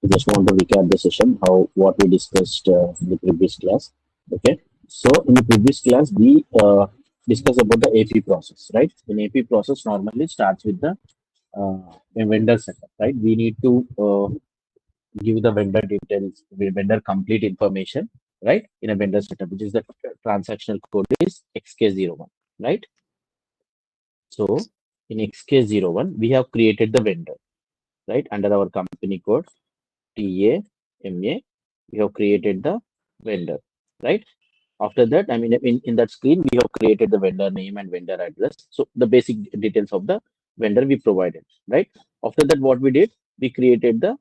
Just want to recap the session, what we discussed in the previous class. Okay, so in the previous class we discussed about the AP process, right? In AP process normally starts with the a vendor setup, right? We need to give the vendor details, the vendor complete information, right? In a vendor setup, which is the transactional code is XK01, right? So in XK01, we have created the vendor, right? Under our company code TAMA, we have created the vendor, right? After that, I mean, in that screen, we have created the vendor name and vendor address. So the basic details of the vendor we provided, right? After that, what we did, we created the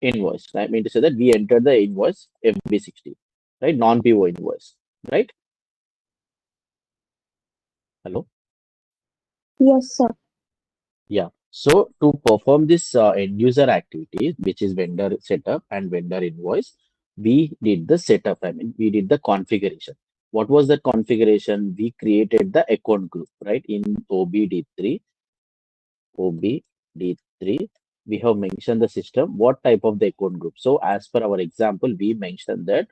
invoice. I mean to say that we entered the invoice FB60, right? Non-PO invoice, right? Hello? Yes, sir. Yeah. So to perform this end user activity, which is vendor setup and vendor invoice, we did the setup. I mean, we did the configuration. What was the configuration? We created the account group, right? In OBD3, we have mentioned the system, what type of the account group. So as per our example, we mentioned that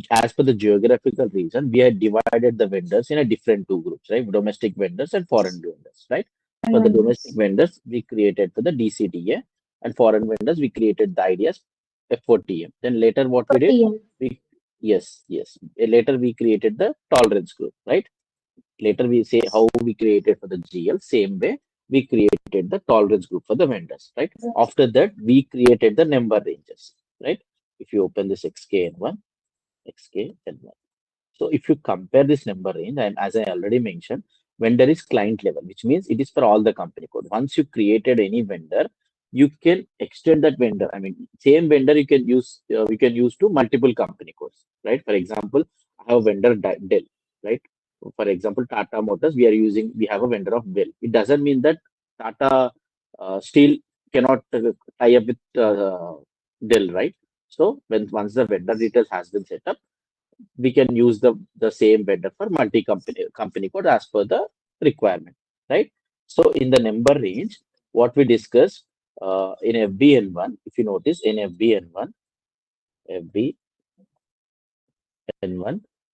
as per the geographical region, we had divided the vendors in a different two groups, right? Domestic vendors and foreign vendors, right? For the domestic vendors, we created for the DCTA, and foreign vendors, we created the ideas F4TM. Then later, what we did, we yes. Later we created the tolerance group, right? Later we say how we created for the GL. Same way we created the tolerance group for the vendors, right? After that, we created the number ranges, right? If you open this XKN1. So if you compare this number range, and as I already mentioned, vendor is client level, which means it is for all the company code. Once you created any vendor, you can extend that vendor. I mean, same vendor you can use to multiple company codes, right? For example, I have a vendor Dell, right? For example, Tata Motors, we have a vendor of Dell. It doesn't mean that Tata Steel cannot tie up with Dell, right? So once the vendor details has been set up, we can use the same vendor for multi company code as per the requirement, right? So in the number range, what we discussed in FBN1, if you notice in FBN1, we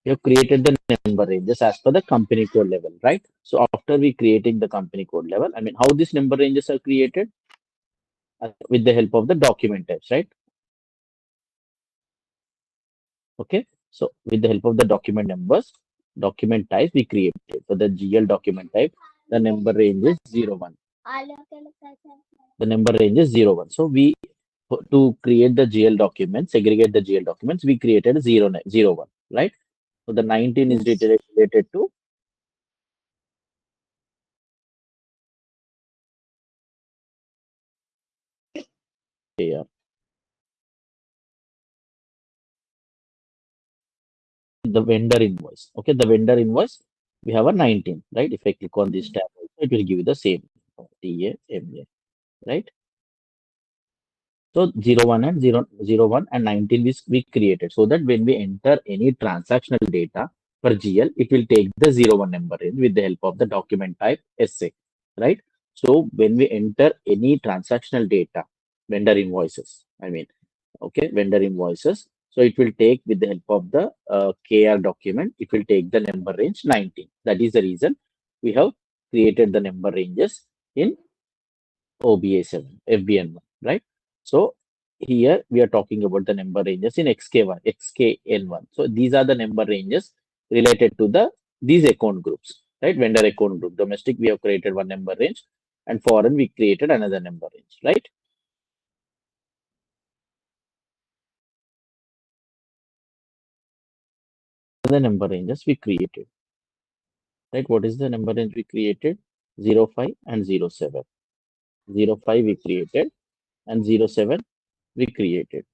have created the number ranges as per the company code level, right? So after we creating the company code level, I mean, how these number ranges are created? With the help of the document types, right? Okay, so with the help of the document numbers, document types we created. For the GL document type, the number range is 01. The number range is 01. So we, to create the GL documents, segregate the GL documents, we created 01, right? So the 19 is related to here. The vendor invoice. Okay, the vendor invoice, we have a 19, right? If I click on this tab, it will give you the same TAMA, right? So 01 and 01 and 19 we created, so that when we enter any transactional data for GL, it will take the 01 number in with the help of the document type SA, right? So when we enter any transactional data, vendor invoices, I mean, okay, vendor invoices. So it will take with the help of the KR document, it will take the number range 19. That is the reason we have created the number ranges in OBA7, FBN1, right? So here we are talking about the number ranges in XK1, XKN1. So these are the number ranges related to these account groups, right? Vendor account group. Domestic, we have created one number range, and foreign, we created another number range, right? The number ranges we created, right? What is the number range we created? 05 and 07. 05 we created and 07 we created.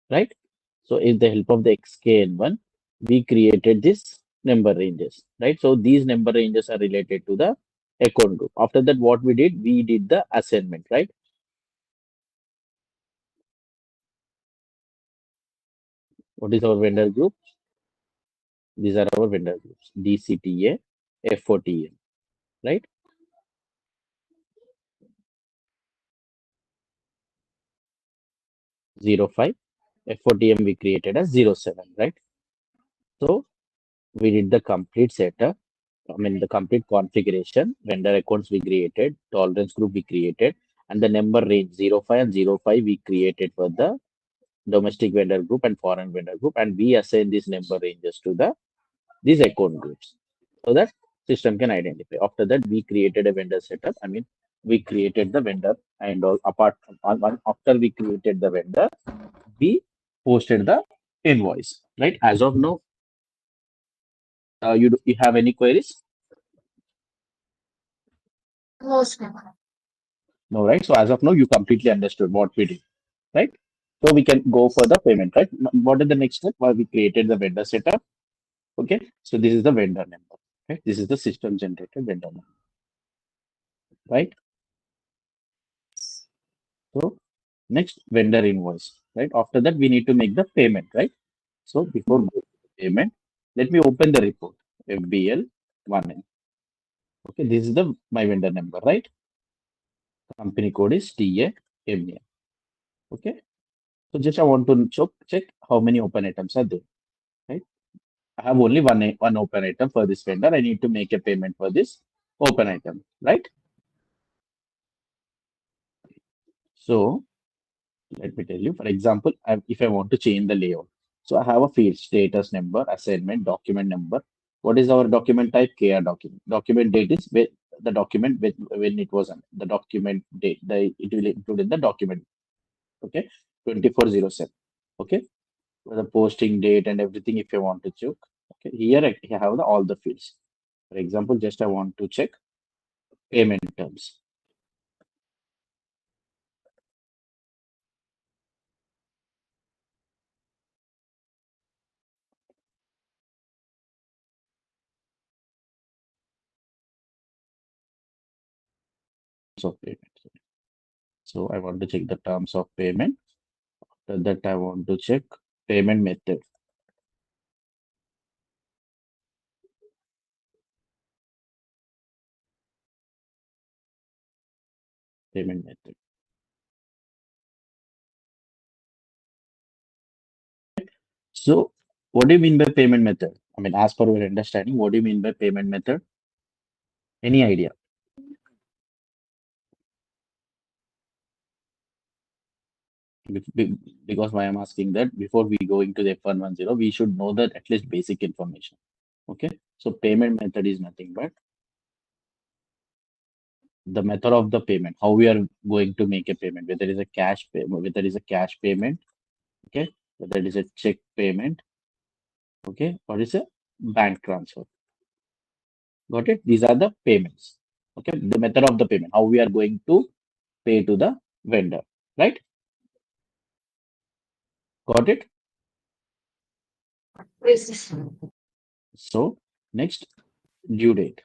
Right? So with the help of the XKN1, we created this number ranges, right? So these number ranges are related to the account group. After that, what we did the assignment, right? What is our vendor group? These are our vendor groups: DCTA, FOTM, right? 05, FOTM we created as 07, right? So we did the complete setup. I mean, the complete configuration, vendor accounts we created, tolerance group we created, and the number range 05 and 05 we created for the domestic vendor group and foreign vendor group, and we assign these number ranges to these account groups so that system can identify. After that, we created a vendor setup. I mean, we created the vendor, and all apart after we created the vendor, we posted the invoice, right? As of now, you have any queries? No, right? So as of now, you completely understood what we did, right? So we can go for the payment, right? What is the next step? Well, we created the vendor setup. Okay. So this is the vendor number. Okay. This is the system generated vendor number, right? So next vendor invoice, right? After that, we need to make the payment, right? So before going to the payment, let me open the report FBL 1N. Okay. This is the my vendor number, right? Company code is TAMA. Okay. So just I want to check how many open items are there, right? I have only one open item for this vendor. I need to make a payment for this open item, right? So let me tell you, for example, if I want to change the layout, so I have a field status number, assignment, document number. What is our document type? KR document. Document date is the document when it was the document date. It will include in the document. Okay, 2407. Okay, the posting date and everything. If you want to check, okay, here I have all the fields. For example, just I want to check payment terms. Of payment. So I want to check the terms of payment. After that, I want to check payment method. Payment method. So what do you mean by payment method? I mean, as per your understanding, what do you mean by payment method? Any idea? Because why I'm asking that before we go into the F110, we should know that at least basic information. Okay. So payment method is nothing but the method of the payment, how we are going to make a payment, whether it is a cash payment, whether it is a cash payment, okay, whether it is a check payment, okay, or is a bank transfer. Got it? These are the payments. Okay, the method of the payment, how we are going to pay to the vendor, right? Got it? So next, due date.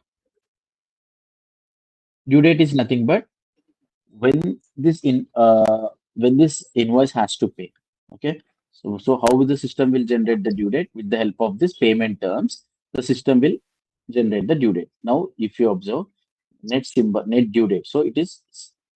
Due date is nothing but when when this invoice has to pay. Okay. So how will the system will generate the due date? With the help of this payment terms, the system will generate the due date. Now, if you observe net due date, so it is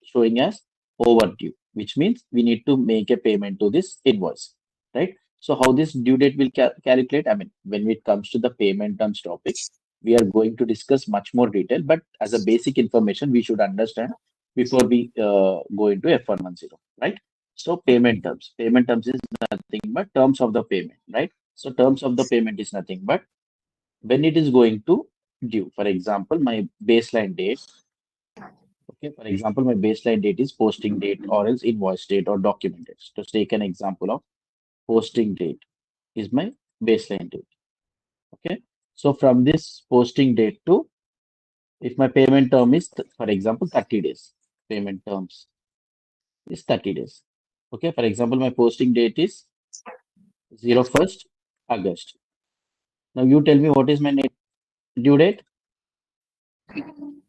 showing as overdue, which means we need to make a payment to this invoice, right? So how this due date will calculate? I mean, when it comes to the payment terms topic, we are going to discuss much more detail, but as a basic information, we should understand before we go into F110, right? So payment terms is nothing but terms of the payment, right? So terms of the payment is nothing but when it is going to due. For example, my baseline date, okay, for example, my baseline date is posting date or else invoice date or document date. To take an example of posting date is my baseline date. Okay. So from this posting date to if my payment term is, for example, 30 days, payment terms is 30 days. Okay. For example, my posting date is 01st August. Now you tell me what is my net due date?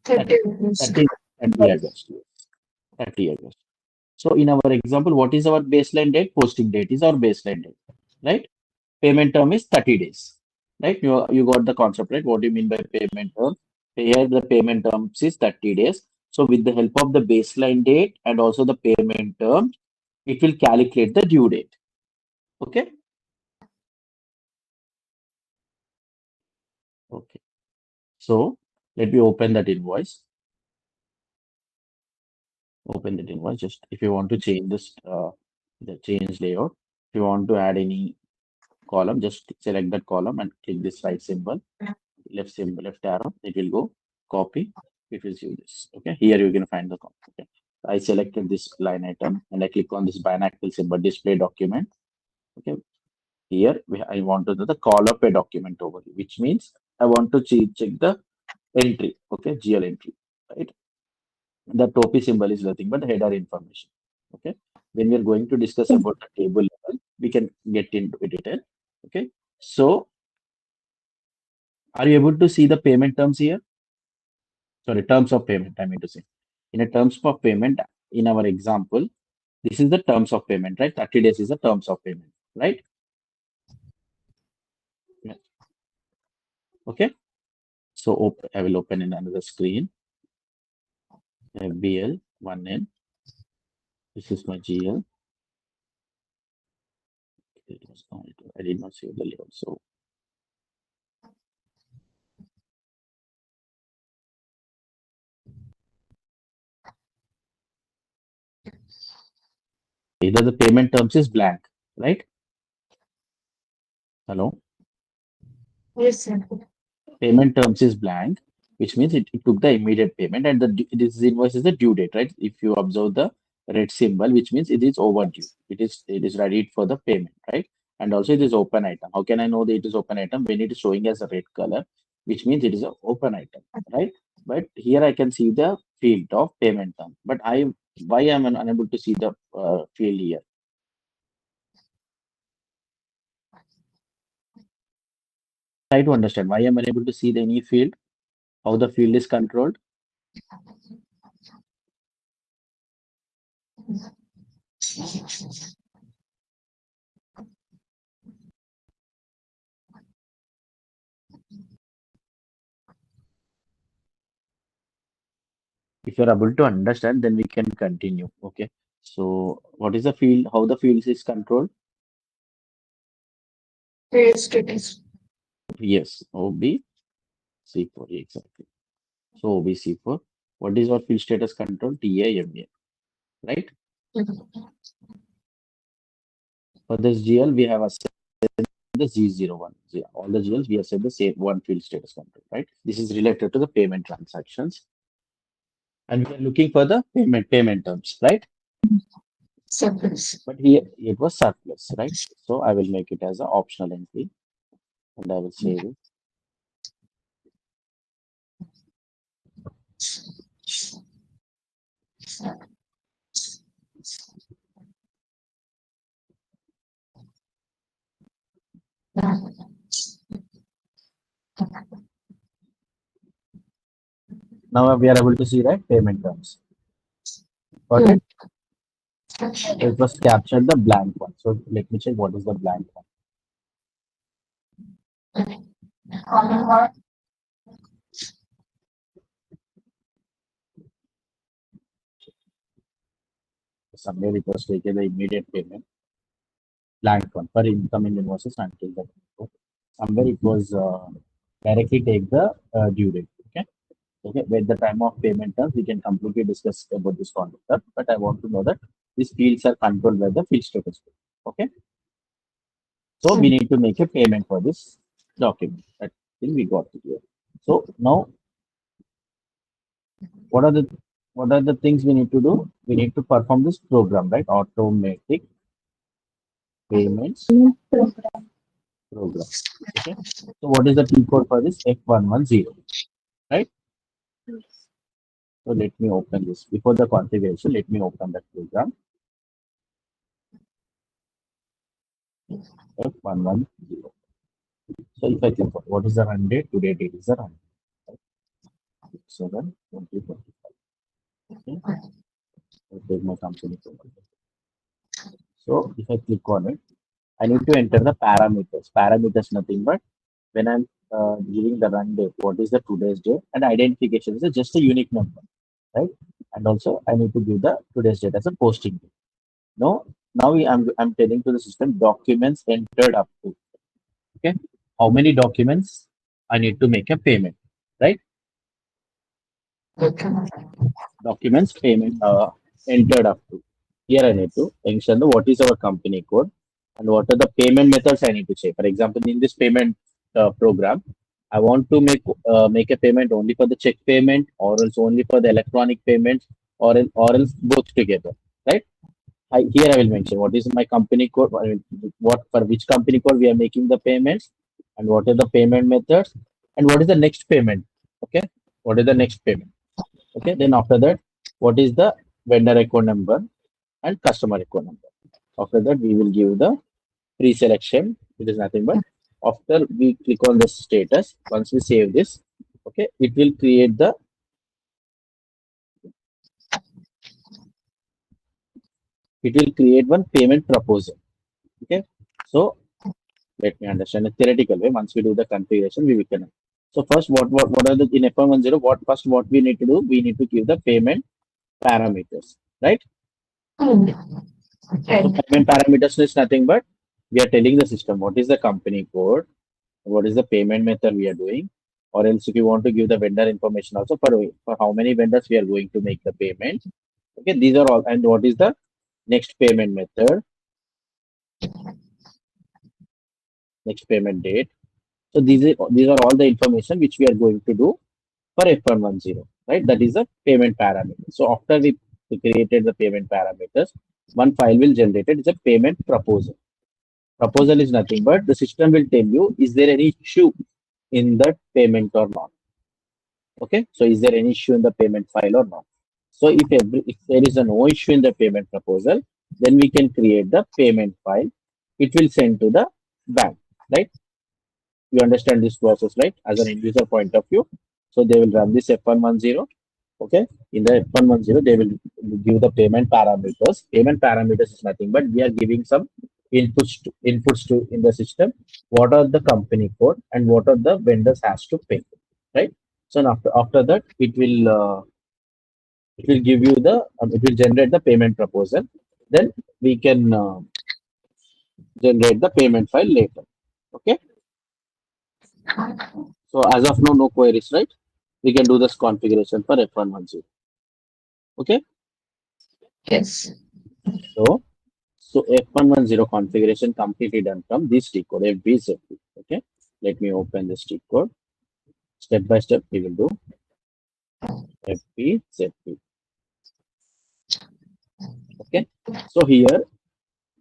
30 30, 30 August. 30 August. So in our example, what is our baseline date? Posting date is our baseline date, right? Payment term is 30 days, right? You got the concept, right? What do you mean by payment term? Here the payment terms is 30 days. So with the help of the baseline date and also the payment term, it will calculate the due date. Okay. Okay. So let me open that invoice. Open that invoice. Just if you want to change this, the change layout. If you want to add any column, just select that column and click this right symbol, left arrow. It will go copy. It will see this. Okay. Here you can find the copy. Okay. I selected this line item and I click on this binacle symbol, display document. Okay. Here I want to do the call up a document overview, which means I want to check the entry. Okay. GL entry. Right. The topi symbol is nothing but header information. Okay. When we are going to discuss about the table level, we can get into detail. Okay. So are you able to see the payment terms here? Sorry, terms of payment, I mean to say. In a terms of payment, in our example, this is the terms of payment, right? 30 days is the terms of payment, right? Yeah. Okay. So I will open in another screen. FBL 1N. This is my GL. I did not save the layout. So either the payment terms is blank, right? Hello. Yes, sir. Payment terms is blank, which means it took the immediate payment and this invoice is the due date, right? If you observe the red symbol, which means it is overdue. It is ready for the payment, right? And also it is open item. How can I know that it is open item when it is showing as a red color, which means it is an open item, right? But here I can see the field of payment term. But why am I unable to see the field here? Try to understand why am I unable to see the any field, how the field is controlled. If you're able to understand, then we can continue. Okay. So what is the field? How the fields is controlled? Yes, status. Yes, OBC4 exactly. So OBC4. What is our field status control? TIMA, right? For this GL, we have assigned the Z01. All the GLs we have set the same one field status control, right? This is related to the payment transactions, and we are looking for the payment terms, right? Surplus. But here it was surplus, right? So I will make it as an optional entry, and I will save it. Now we are able to see, right, payment terms. Got it? So it was captured the blank one. So let me check what is the blank one. Somewhere it was taken the immediate payment, blank one for incoming invoices until the somewhere it was directly take the due date. Okay. Okay. With the time of payment terms, we can completely discuss about this concept. But I want to know that these fields are controlled by the field status. Okay. So we need to make a payment for this document. I think we got it here. So now what are the things we need to do? We need to perform this program, right? Automatic payments program. Okay. So what is the T code for this? F110, right? So let me open this. Before the configuration, let me open that program. F110. So if I click on what is the run date? Today date is the run date. 7, 2025. Okay, I'll take my company code. So if I click on it, I need to enter the parameters. Parameters nothing but when I'm giving the run date, what is the today's date, and identification is just a unique number, right? And also I need to give the today's date as a posting date. No, now I'm telling to the system documents entered up to. Okay, how many documents I need to make a payment, right? Okay. Documents payment entered up to. Here I need to mention the what is our company code and what are the payment methods I need to say. For example, in this payment program, I want to make a payment only for the check payment, or else only for the electronic payments, or else both together, right? Here I will mention what is my company code, I mean, what for which company code we are making the payments, and what are the payment methods, and what is the next payment. Okay, what is the next payment? Okay, then after that, what is the vendor account number and customer account number? After that, we will give the pre-selection. It is nothing but after we click on the status, once we save this, okay, it will create one payment proposal. Okay, so let me understand a theoretical way. Once we do the configuration, we will connect. So first, what are the in F110? What we need to do? We need to give the payment parameters, right? So Right. payment parameters is nothing but we are telling the system what is the company code, what is the payment method we are doing, or else if you want to give the vendor information also for how many vendors we are going to make the payment. Okay, these are all, and what is the next payment method, next payment date. So these are all the information which we are going to do for F110, right? That is the payment parameter. So after we created the payment parameters, one file will generate it. It's a payment proposal. Proposal is nothing but the system will tell you is there any issue in that payment or not. Okay, so is there any issue in the payment file or not? So if there is a no issue in the payment proposal, then we can create the payment file. It will send to the bank, right? You understand this process, right? As an end user point of view. So they will run this F110. Okay. In the F110, they will give the payment parameters. Payment parameters is nothing but we are giving some inputs to in the system. What are the company code and what are the vendors has to pay, right? So after that, it will give you the it will generate the payment proposal. Then we can generate the payment file later. Okay. So as of now, no queries, right? We can do this configuration for F110. Okay. Yes. So F110 configuration completely done from this T code FBZP. Okay. Let me open this T code. Step by step we will do FBZP. Okay. So here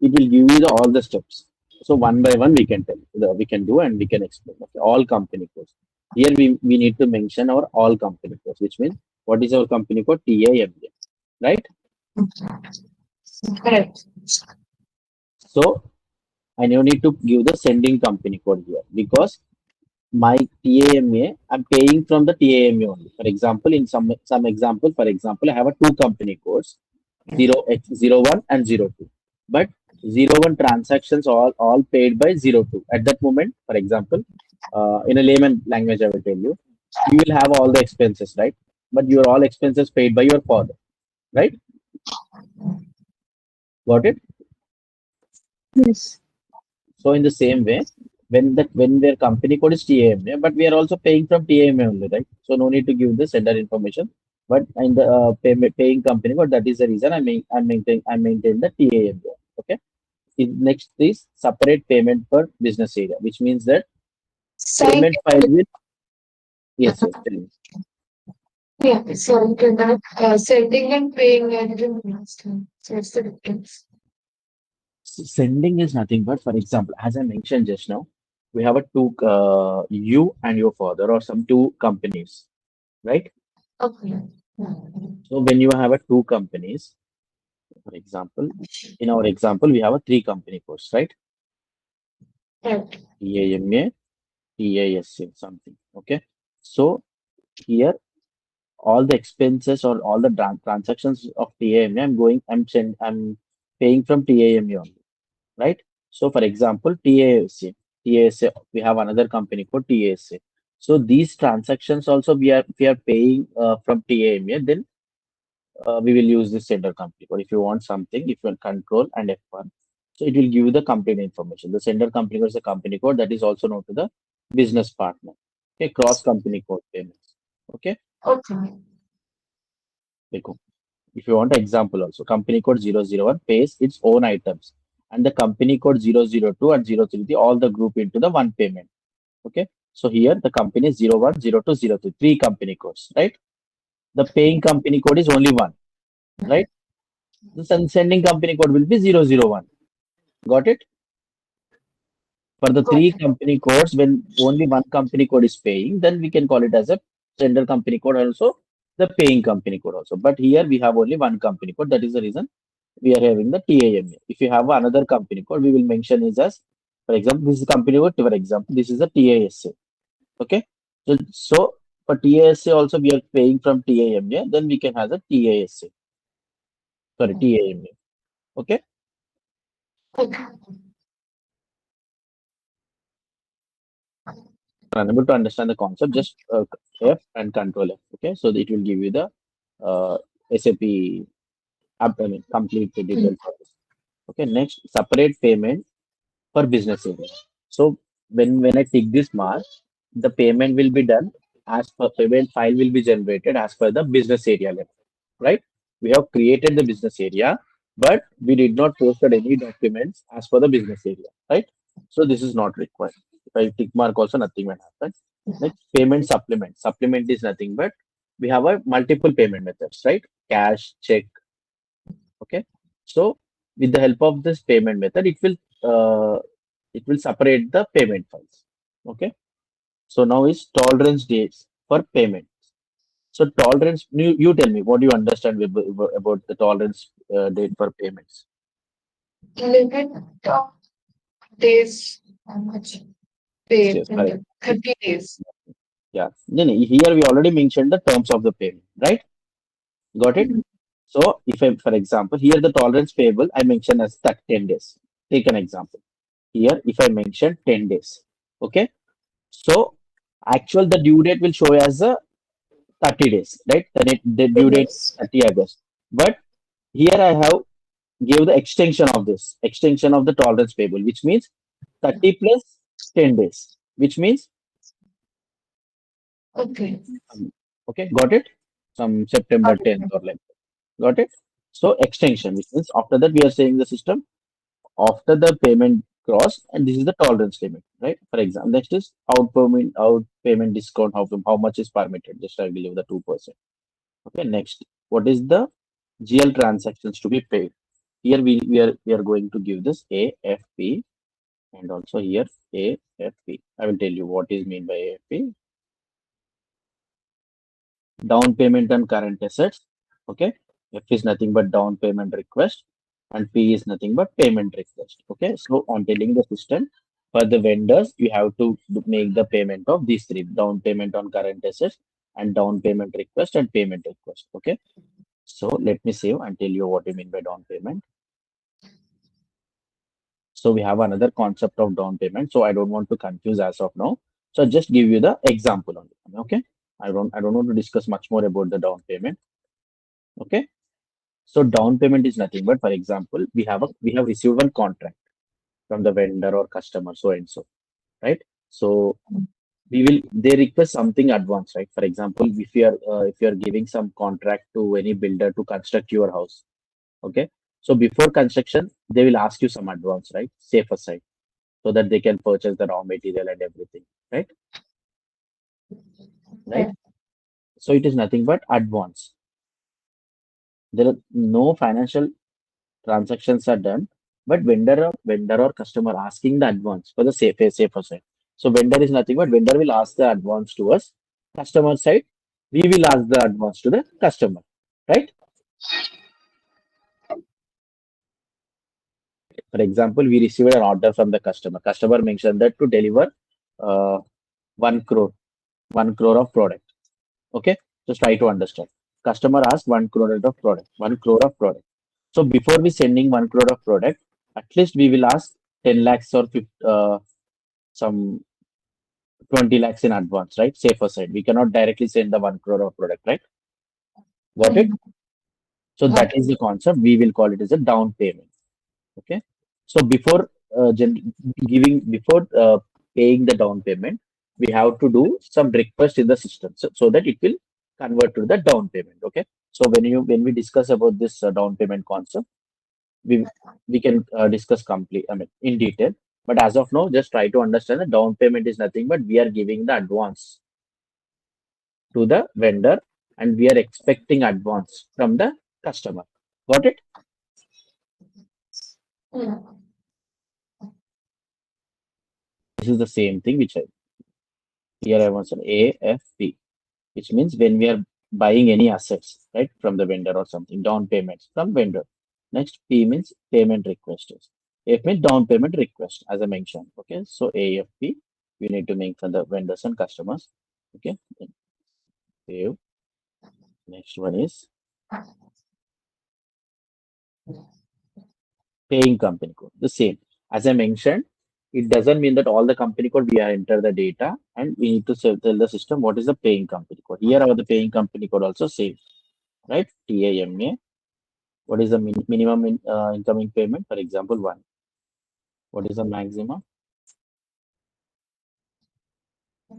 it will give you all the steps. So one by one we can we can do and we can explain. Okay. All company codes. Here we need to mention our all company codes, which means what is our company code? TAMA, right? Correct. So I now need to give the sending company code here because my TAMA, I'm paying from the TAMA only. For example, in some example, for example, I have a two company codes, 01 and 02. But 01 transactions all paid by 02. At that moment, for example, in a layman language, I will tell you, you will have all the expenses, right? But your all expenses paid by your father, right? Got it? Yes. So in the same way, when their company code is TAMA, but we are also paying from TAMA only, right? So no need to give the sender information. But in the paying company code, that is the reason I maintain the TAMA. Okay. Next is separate payment per business area, which means that Sign. payment file will yes, tell me. Yeah. So to that, sending and paying, I didn't understand. So what's the difference? Sending is nothing but, for example, as I mentioned just now, we have a two you and your father or some two companies, right? Okay. So when you have a two companies, for example, in our example, we have a three company codes, right? Right. TAMA, TASA, something. Okay. So here all the expenses or all the transactions of TAMA, I'm paying from TAMA only, right? So for example, TASA, we have another company called TASA. So these transactions also we are paying from TAMA, then we will use this sender company code. If you want something, if you want control and F1, so it will give you the complete information. The sender company code is a company code that is also known to the business partner. Okay, cross company code payments. Okay, Okay. देखो. If you want an example also, company code 001 pays its own items, and the company code 002 and 033 all the group into the one payment. Okay, so here the company is 01, 02, 03, three company codes, right? The paying company code is only one, right? The sending company code will be 001. Got it? For the Got three it. company codes, when only one company code is paying, then we can call it as a sender company code also, the paying company code also. But here we have only one company code. That is the reason we are having the TAMA. If you have another company code, we will mention is as, for example, this is company code. For example, this is a TASA. Okay. So for TASA also we are paying from TAMA. Then we can have the TASA. Sorry, TAMA. Okay. Okay. Unable to understand the concept, just F and Control F. Okay, so it will give you the SAP app, I mean, complete the details for this. Okay, next, separate payment for business area. So when I tick this mark, the payment will be done as per payment file will be generated as per the business area level, right? We have created the business area, but we did not posted any documents as per the business area, right? So this is not required. If I tick mark also, nothing will happen. Next, payment supplement. Supplement is nothing but we have a multiple payment methods, right? Cash, check. Okay. So with the help of this payment method, it will separate the payment files. Okay. So now is tolerance dates for payment. So tolerance, you tell me what do you understand about the tolerance date for payments? Limit of days, how much Yes, pay yes, in correct. the 30 days. Yeah. Then here we already mentioned the terms of the payment, right? Got it? Mhm. So if I, for example, here the tolerance payable I mentioned as that 10 days. Take an example. Here, if I mention 10 days, okay? So actual the due date will show as a 30 days, right? The due date Yes. 30 August. But here I have give the extension of the tolerance payable, which means 30 plus 10 days, which means, Okay. okay, got it? Some September 10th or like, got it? So extension, which means after that we are saying the system after the payment cross, and this is the tolerance limit, right? For example, next is out payment discount, how much is permitted? Just I believe the 2%. Okay, next, what is the GL transactions to be paid? Here we are going to give this AFP and also here AFP. I will tell you what is mean by AFP. Down payment on current assets. Okay. F is nothing but down payment request and P is nothing but payment request. Okay. So on telling the system for the vendors, you have to make the payment of these three: down payment on current assets and down payment request and payment request. Okay. So let me save and tell you what I mean by down payment. So we have another concept of down payment. So I don't want to confuse as of now. So just give you the example only. Okay. I don't want to discuss much more about the down payment. Okay. So down payment is nothing but, for example, we have received one contract from the vendor or customer, so and so, right? So they request something advance, right? For example, if you are giving some contract to any builder to construct your house, okay? So before construction, they will ask you some advance, right? Safe aside, so that they can purchase the raw material and everything, right? Right? Okay. So it is nothing but advance. There are no financial transactions are done, but vendor or customer asking the advance for the safer side. So vendor is nothing but vendor will ask the advance to us. Customer side, we will ask the advance to the customer, right? For example, we received an order from the customer. Customer mentioned that to deliver uh, 1 crore, 1 crore of product. Okay. Just try to understand. Customer asks 1 crore of product, 1 crore of product. So before we sending 1 crore of product, at least we will ask 10 lakhs or 50, some 20 lakhs in advance, right? Safer side. We cannot directly send the 1 crore of product, right? Got it? Mm. So Got that is the concept. We will call it as a down payment. Okay. So before before paying the down payment, we have to do some request in the system so that it will convert to the down payment. Okay. So when we discuss about this down payment concept, we we can discuss complete. I mean in detail. But as of now, just try to understand that down payment is nothing but we are giving the advance to the vendor and we are expecting advance from the customer. Got it? Mm. This is the same thing which I here I want an AFP, which means when we are buying any assets, right, from the vendor or something, down payments from vendor. Next, P means payment requesters. F means down payment request, as I mentioned. Okay, so AFP, we need to make from the vendors and customers. Okay, save. Next one is paying company code. The same. As I mentioned, it doesn't mean that all the company code we are enter the data and we need to tell the system what is the paying company code. Here our the paying company code also same, right? TAMA. What is the minimum incoming payment? For example, one. What is the maximum?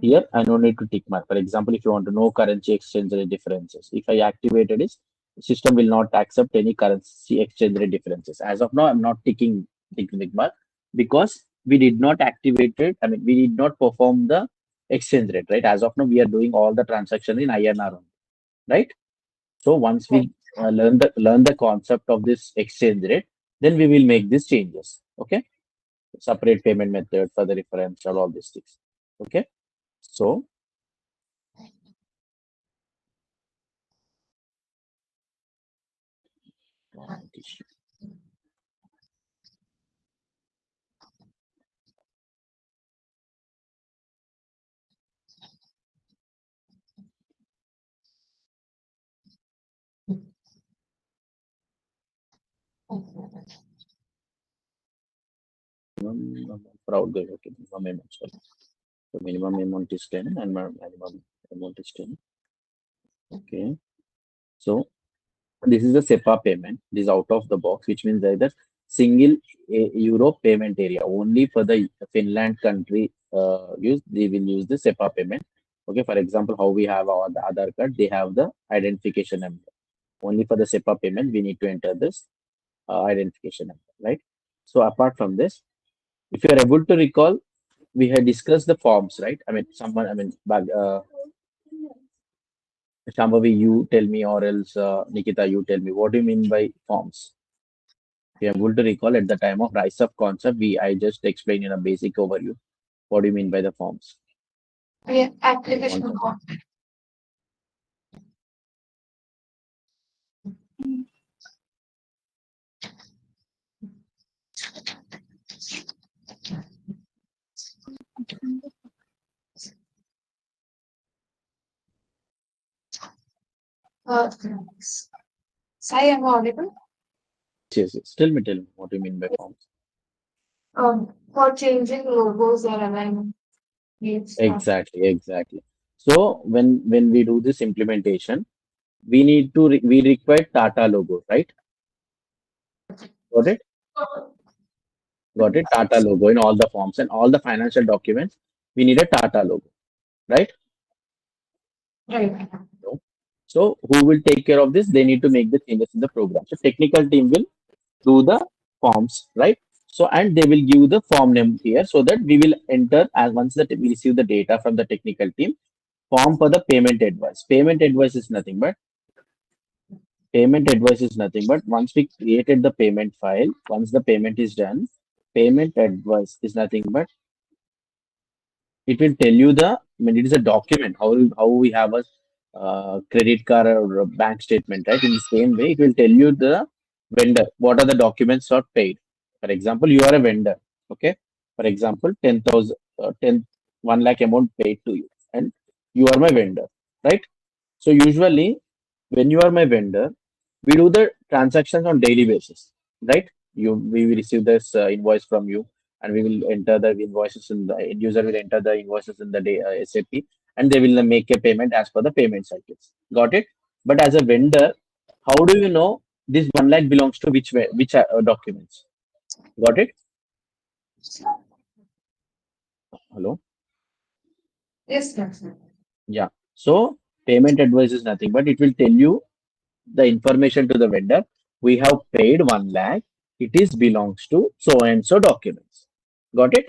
Here, I don't need to tick mark. For example, if you want to know currency exchange rate differences, if I activated it, the system will not accept any currency exchange rate differences. As of now, I'm not ticking tick mark because we did not activate it. I mean, we did not perform the exchange rate, right? As of now, we are doing all the transaction in INR only, right? So once Right. we learn the concept of this exchange rate, then we will make these changes. Okay, separate payment method for the differential, all these things. Okay, so minimum proud going. Okay, minimum amount. Sorry. So minimum amount is 10 and minimum amount is 10. Okay, so this is the SEPA payment. This is out of the box, which means either single euro payment area only for the Finland country use. They will use the SEPA payment. Okay, for example, how we have our the Aadhaar card, they have the identification number. Only for the SEPA payment, we need to enter this identification number, right? So apart from this, if you are able to recall, we had discussed the forms, right? I mean, Shambhavi, you tell me, or else Nikita, you tell me. What do you mean by forms? If you're able to recall, at the time of rise of concept, I just explained in a basic overview. What do you mean by the forms? Yeah, One application second. code. Uh, Sai, am I audible? Yes, yes. Tell me, what do you mean by forms? For changing logos or alignment stuff. Exactly, exactly. So when we do this implementation, we require Tata logo, right? Got it? Got it? Tata logo in all the forms and all the financial documents. We need a Tata logo, right? Right. So, so who will take care of this? They need to make the changes in the program. So technical team will do the forms, right? So and they will give the form name here so that we will enter as once that we receive the data from the technical team, form for the payment advice. Payment advice is nothing but once we created the payment file, once the payment is done, payment advice is nothing but it will tell you the, I mean, it is a document, how we have a credit card or a bank statement, right? In the same way, it will tell you the vendor, what are the documents are paid. For example, you are a vendor, okay? For example, 10,000, 1 lakh amount paid to you, and you are my vendor, right? So usually when you are my vendor, we do the transactions on daily basis, right? We will receive this invoice from you, and we will enter the invoices in the end user will enter the invoices in the SAP, and they will make a payment as per the payment cycles. Got it? But as a vendor, how do you know this 1 lakh belongs to which documents? Got it? Hello? Yes, sir. Yeah. So payment advice is nothing, but it will tell you the information to the vendor. We have paid 1 lakh. It is belongs to so and so documents. Got it?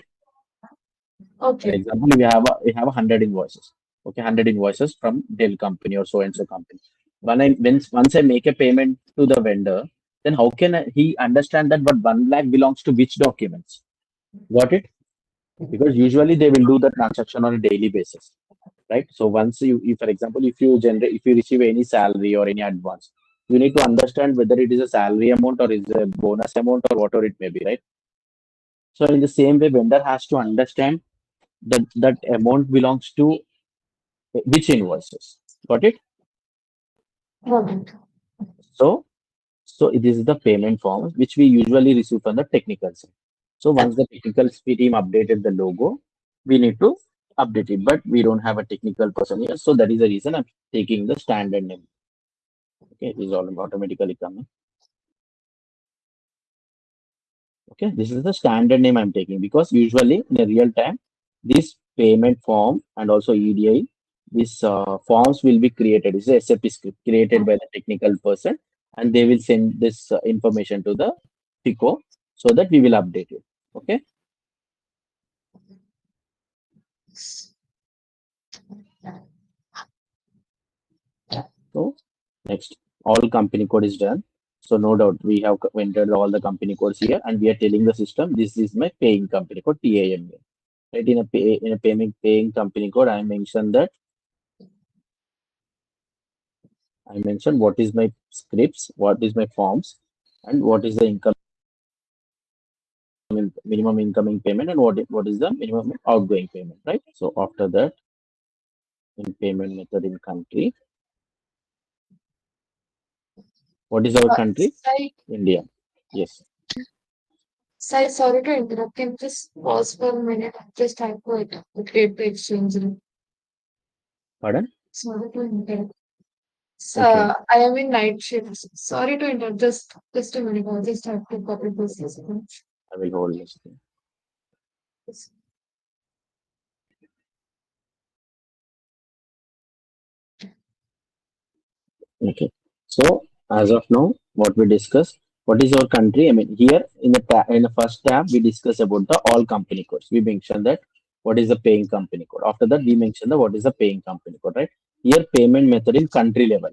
For Okay. example, we have 100 invoices. Okay, 100 invoices from Dell company or so and so company. Once I make a payment to the vendor, then how can he understand that what 1 lakh belongs to which documents? Got it? Because usually they will do the transaction on a daily basis, right? So once if for example, if you receive any salary or any advance, you need to understand whether it is a salary amount or is a bonus amount or whatever it may be, right? So in the same way, vendor has to understand that amount belongs to which invoices. Got it? Got it. So so this is the payment form which we usually receive from the technical side. So once the technical team updated the logo, we need to update it, but we don't have a technical person here, so that is the reason I'm taking the standard name. Okay, this is all automatically coming. Okay, this is the standard name I'm taking because usually in a real time, this payment form and also EDI, these forms will be created. This is a SAP script created by the technical person, and they will send this information to the FICO so that we will update it. Okay, so next, all company code is done. So no doubt we have entered all the company codes here, and we are telling the system this is my paying company code TAMA. Right, in a paying company code, I mentioned that I mentioned what is my scripts, what is my forms, and what is the minimum incoming payment, and what is the minimum outgoing payment, right? So after that, in payment method in country, what is our country? India. Yes. Sorry to interrupt. Can you just pause for a minute? Just type it. The great page change. Pardon? Sorry to interrupt. Okay. I am in night shifts. Sorry to interrupt. Just a minute. I'll just have to copy this. I will hold this thing. Okay. So as of now, what we discuss, what is our country? I mean, here in the first tab, we discuss about the all company codes. We mentioned that what is the paying company code. After that, we mentioned the what is the paying company code, right? Here, payment method in country level,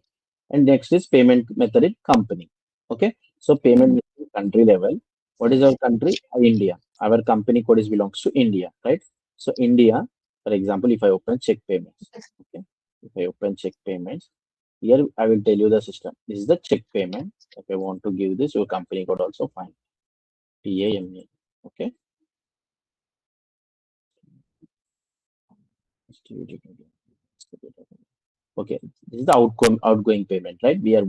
and next is payment method in company. Okay. So payment method in country level. What is our country? India. Our company code is belongs to India, right? So India, for example, if I open check payments, okay, if I open check payments. Here I will tell you the system. This is the check payment. If I want to give this, your company code also fine. TAMA. Okay. Okay. This is the outgoing payment, right? We are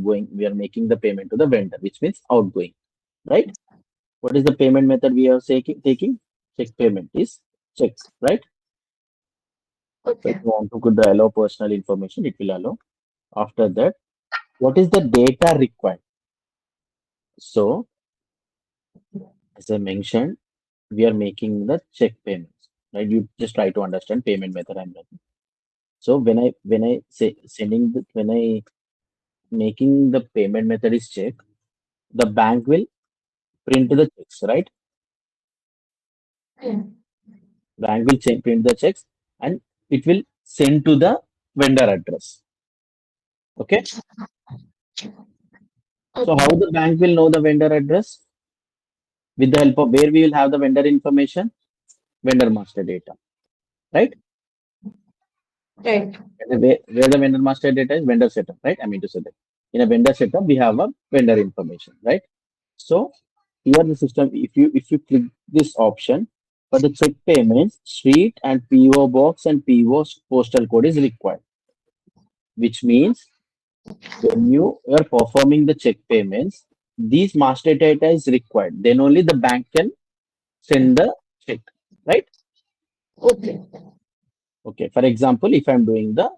making the payment to the vendor, which means outgoing, right? What is the payment method we are taking? Check payment is check, right? So if Okay. you want to put the allow personal information, it will allow. After that, what is the data required? So as I mentioned, we are making the check payments, right? You just try to understand payment method I'm making. So when I say when I making the payment method is check, the bank will print the checks, right? Yeah. Bank will print the checks, and it will send to the vendor address. Okay. So how Okay. the bank will know the vendor address? With the help of where we will have the vendor information, vendor master data, right? Right. And where the vendor master data is vendor setup, right? I mean to say that in a vendor setup we have a vendor information, right? So here the system, if you click this option for the check payments, street and PO box and PO postal code is required. which means when you are performing the check payments, these master data is required. Then only the bank can send the check, right? Okay. Okay. For example, if I'm doing the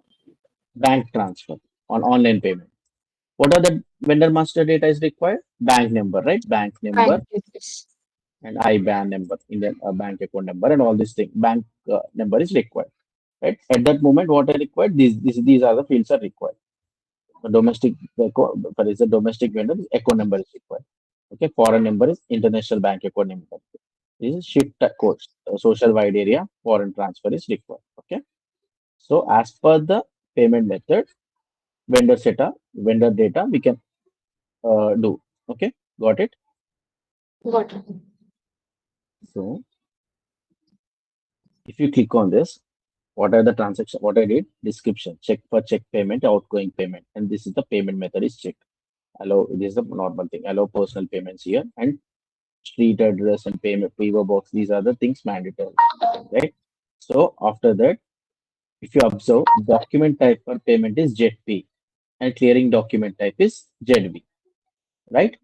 bank transfer on online payment, what are the vendor master data is required? Bank number, right? Bank number Bank details. and IBAN number, Indian bank account number, and all these things. Bank number is required, right? At that moment, what are required? These are the fields are required. The domestic, for is a domestic vendor, account number is required. Okay, foreign number is international bank account number. This is shift code, social wide area, foreign transfer is required. Okay, so as per the payment method, vendor data, we can do. Okay, got it. Got it. So if you click on this, what are the transactions? What I did? Description: check for check payment, outgoing payment, and this is the payment method is check. Allow, this is the normal thing. Allow personal payments here, and street address and payment PO box. These are the things mandatory, right? So after that, if you observe, document type for payment is JETP and clearing document type is JEDB, right?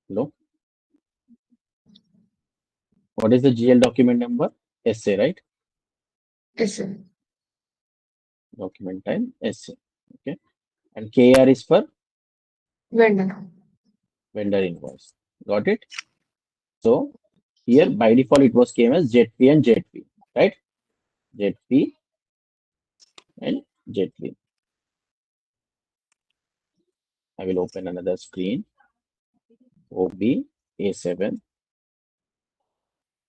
Hello. What is the GL document number? SA, right? Yes, sir. Document type SA. Okay. And KR is for Vendor. vendor invoice. Got it? So here by default it was came as JETP and JETP, right? JETP and JETP. I will open another screen. OB A7.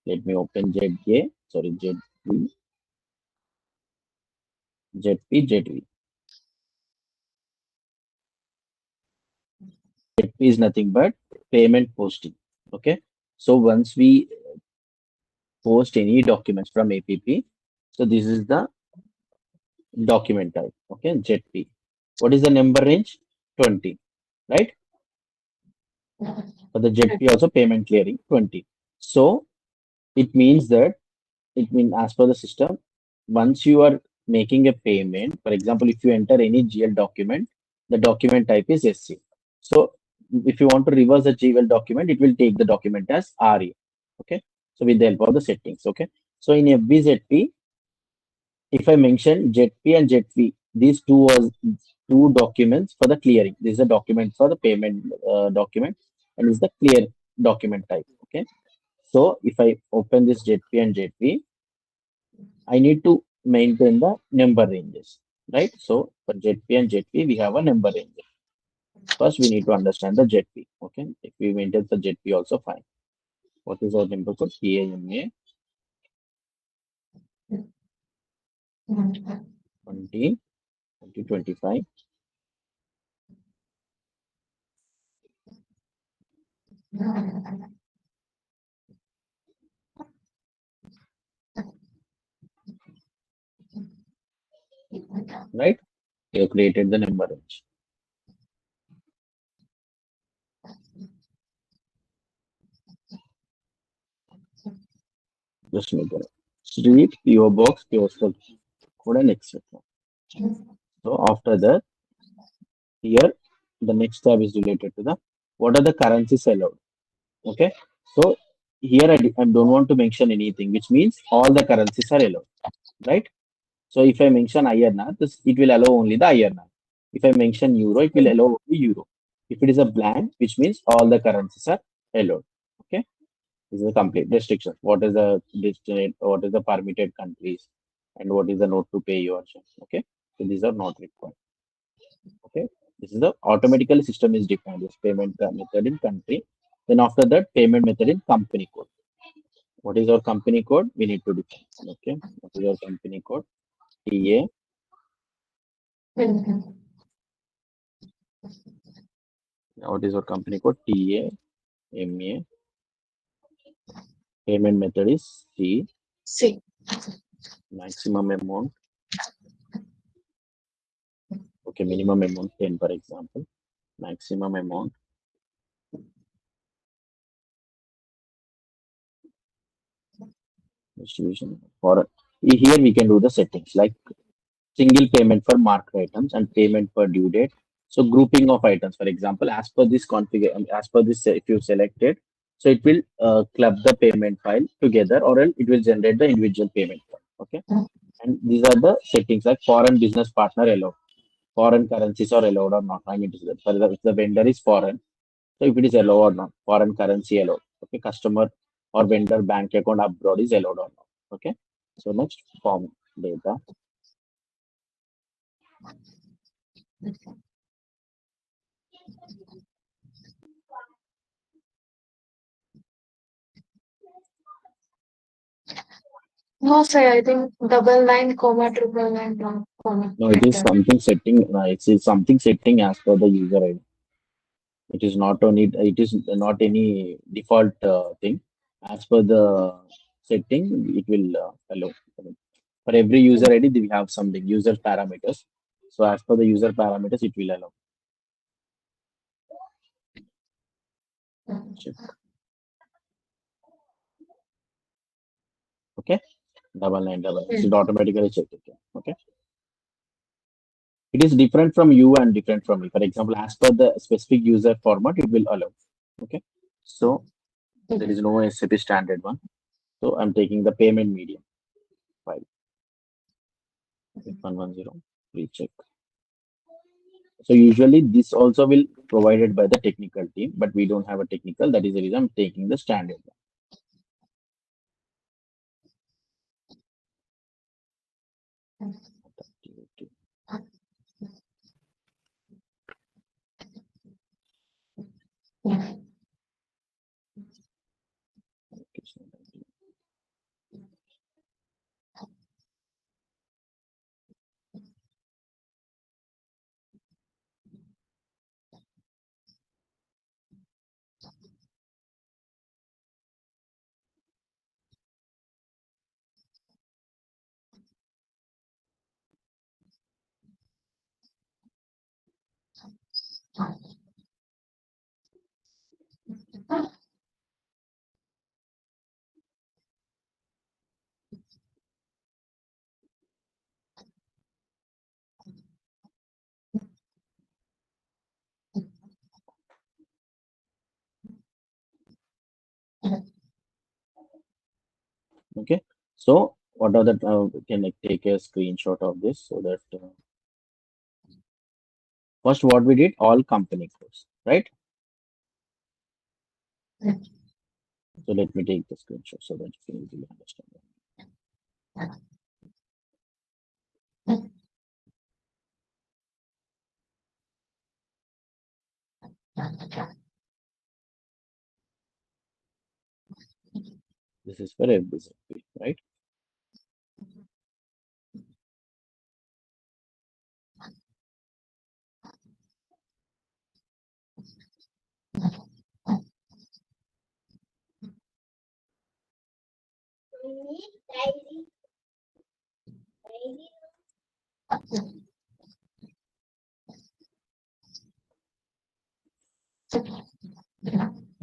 Let me open ZA. Sorry, ZP, ZP, ZV. ZP is nothing but payment posting. Okay. So once we post any documents from APP, so this is the document type. Okay, ZP. What is the number range? 20, right? For the ZP also payment clearing 20. So it means that it means as per the system, once you are making a payment, for example, if you enter any GL document, the document type is SC. So if you want to reverse the GL document, it will take the document as RE. Okay. So with the help of the settings. Okay. So in FBZP, if I mention ZP and ZV, these two was two documents for the clearing. This is a document for the payment document, and is the clear document type. Okay. So if I open this ZP and ZV, I need to maintain the number ranges, right? So for ZP and ZP, we have a number range. First, we need to understand the ZP. Okay. If we maintain the ZP also fine. What is our number code? TAMA 20 2025, right? We have created the number range. Just make it. Street, PO box, postal code, and etc. So after that, here the next tab is related to the what are the currencies allowed. Okay. So here I don't want to mention anything, which means all the currencies are allowed, right? So if I mention INR, this it will allow only the INR. If I mention euro, it will allow only euro. If it is a blank, which means all the currencies are allowed. Okay. This is a complete restriction. What is the destinate, what is the permitted countries, and what is the note to pay you option. Okay. So these are not required. Okay. This is the automatically system is defined as payment method in country. Then after that, payment method in company code. What is our company code? We need to define. Okay. What is our company code? TA. Vendor. What is our company code? TA. MA. Payment method is C. C. Maximum amount. Okay. Minimum amount 10, for example. Maximum amount. Distribution for here we can do the settings like single payment for marked items and payment per due date. So grouping of items, for example, as per this configuration, as per this, if you selected, so it will club the payment file together, or else it will generate the individual payment file. Okay, and these are the settings like foreign business partner allowed, foreign currencies are allowed or not. I mean, if the vendor is foreign, so if it is allowed or not, foreign currency allowed. Okay, customer or vendor bank account abroad is allowed or not. Okay, so next form data. No, sir, I think double line, comma, triple line, comma, No, it like is that. something setting. It is something setting as per the user ID. It is not only. It is not any default thing. As per the setting, it will allow. For every user ID, we have something user parameters. So as per the user parameters, it will allow. Check. Okay, double line, double line. So it Mm. automatically check it. Okay, it is different from you and different from me. For example, as per the specific user format, it will allow. Okay, so there is no SAP standard one. So I'm taking the payment medium file. 110. Recheck. So usually this also will provided by the technical team, but we don't have a technical. That is the reason I'm taking the standard one. Okay. So what are the can I take a screenshot of this so that first what we did all company codes, right? So let me take the screenshot so that you can easily understand. This is for FBZP, right?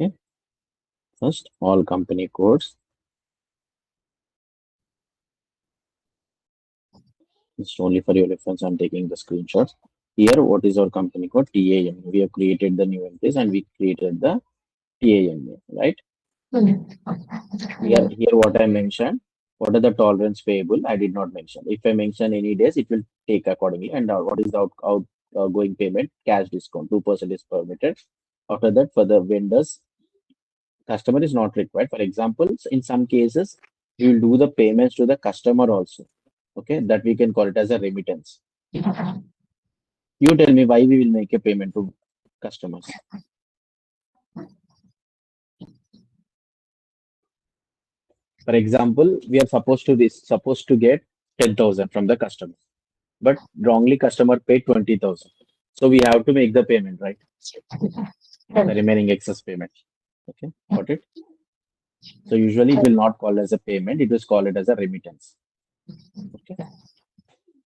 Okay. First all company codes. It's only for your reference. I'm taking the screenshots. Here, what is our company code? TAM. We have created the new entries and we created the TAM, right? Here what I mentioned, what are the tolerance payable? I did not mention. If I mention any days, it will take accordingly. And what is the outgoing payment? Cash discount, 2% is permitted. After that, for the vendors, customer is not required. For example, in some cases, we will do the payments to the customer also. Okay, that we can call it as a remittance. You tell me why we will make a payment to customers. For example, we are supposed to get 10,000 from the customer, but wrongly customer paid 20,000. So we have to make the payment, right? The remaining excess payment. Okay, got it? So usually it will not call as a payment, it was called it as a remittance. Okay.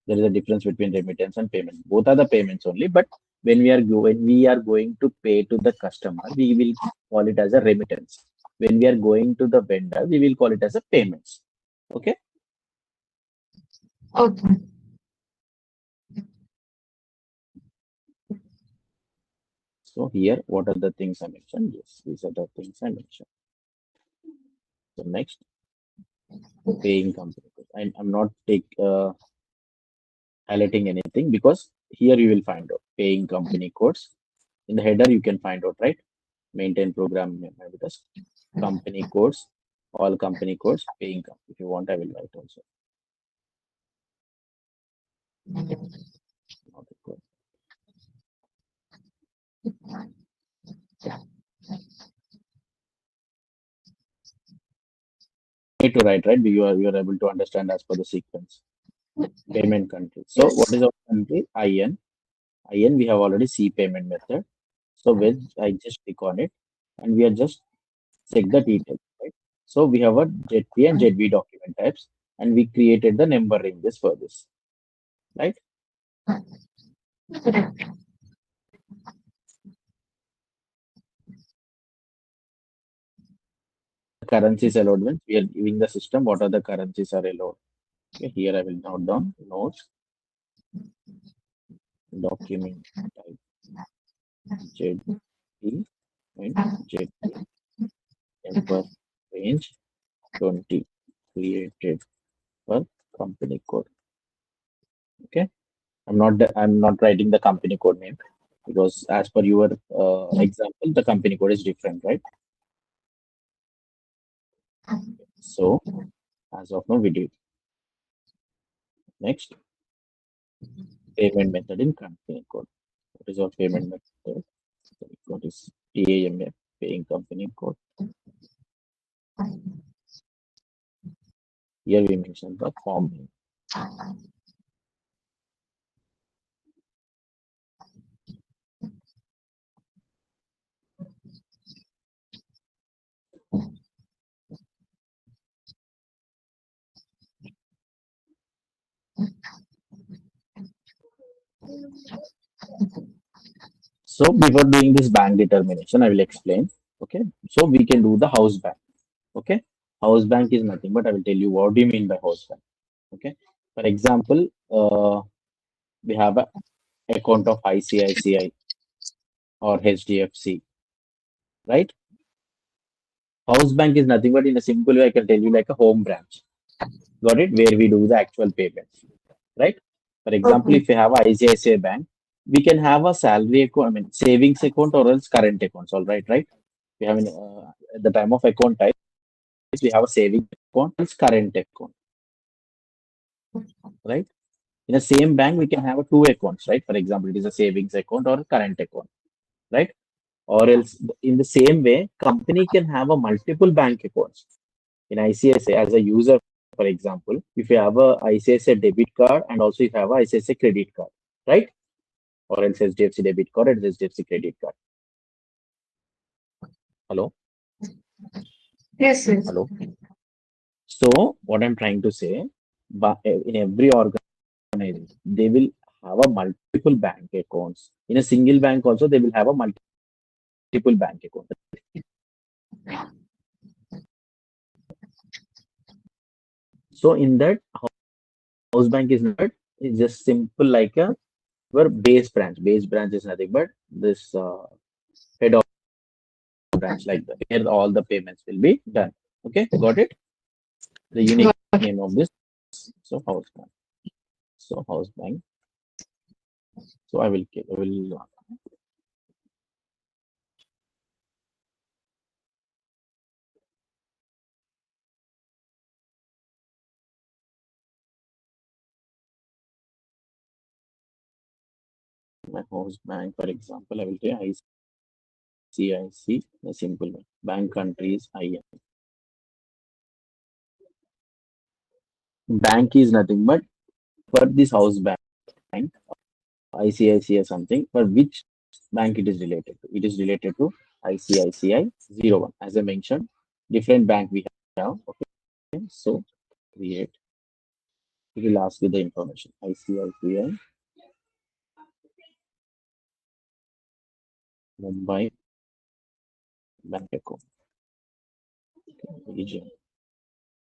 There is a difference between remittance and payment. Both are the payments only, but when we are going to pay to the customer, we will call it as a remittance. When we are going to the vendor, we will call it as a payments. Okay. Okay. So here, what are the things I mentioned? Yes, these are the things I mentioned. So next, paying company. I'm not highlighting anything because here you will find out paying company codes. In the header, you can find out, right? Maintain program with us. Company codes, all company codes, paying company. If you want, I will write also. Not required. Need to write, right? You are able to understand as per the sequence. Payment country. So what Yes. is our country? IN. IN we have already C payment method. So when I just click on it and we are just check the details, right? So we have a ZP and ZB document types and we created the number ranges for this, right? Correct. Currencies allowed means we are giving the system what are the currencies are allowed. Okay, here I will note down notes document type ZP and ZP number range 20 created for company code. Okay, I'm not writing the company code name because as per your example, the company code is different, right? So as of now, we did next payment method in company code. What is our payment method? What is PAMA paying company code? Here we mentioned the form name. So before doing this bank determination, I will explain. Okay, so we can do the house bank. Okay, house bank is nothing but I will tell you what do you mean by house bank. Okay, for example, we have a account of ICICI or HDFC, right? House bank is nothing but in a simple way I can tell you like a home branch. Got it? Where we do the actual payments, right? For example, Okay. if you have a ICICI bank, we can have a salary account, I mean savings account or else current accounts. All right, right? We have at the time of account type, we have a savings account, else current account, right? In the same bank, we can have a two accounts, right? For example, it is a savings account or a current account, right? Or else in the same way, company can have a multiple bank accounts. In ICICI, as a user, for example, if you have a ICICI debit card and also if you have a ICICI credit card, right? Or else HDFC debit card and HDFC credit card. Hello, Yes, yes. hello. So what I'm trying to say, but in every organization, they will have a multiple bank accounts. In a single bank also, they will have a multiple bank account. So in that, house bank is not, it's just simple like a your base branch. Base branch is nothing but this head of branch like that, where all the payments will be done. Okay, got it? The unique Got it. name of this. So house bank. So house bank. So I will my house bank, for example, I will say ICIC, the simple one. Bank countries IN. Bank is nothing but for this house bank, ICICI something, for which bank it is related to. It is related to ICICI 01. As I mentioned, different bank we have. Okay, so create. It will ask you the information. ICICI Mumbai bank account. Region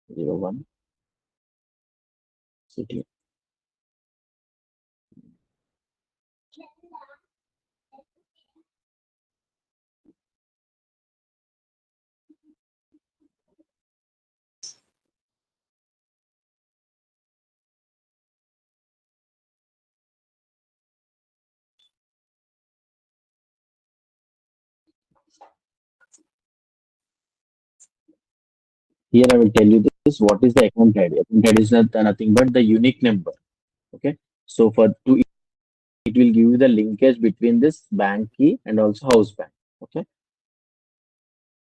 01 city. Here I will tell you this. What is the account ID? Account ID is nothing but the unique number. Okay. So for to it will give you the linkage between this bank key and also house bank. Okay.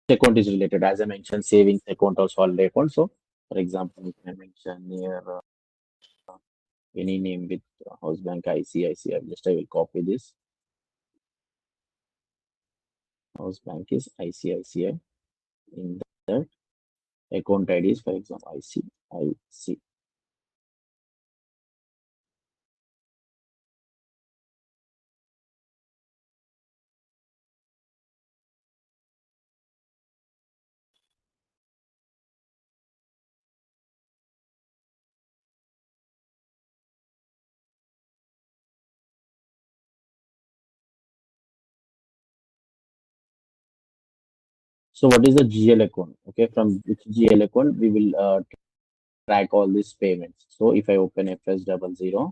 Account is related, as I mentioned, savings account or holiday account. So for example, if I mention here any name with house bank ICICI, just I will copy this. House bank is ICICI. In that account ID is, for example, ICICI. So what is the GL account? Okay, from which GL account we will track all these payments. So if I open FS00,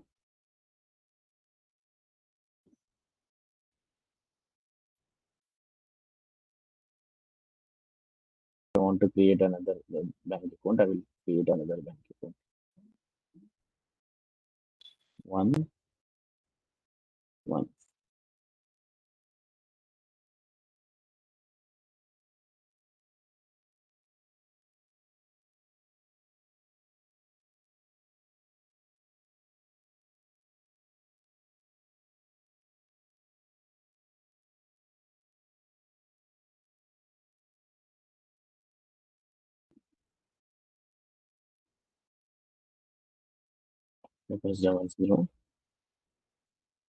I want to create another bank account. I will create another bank account. One, one. FS00.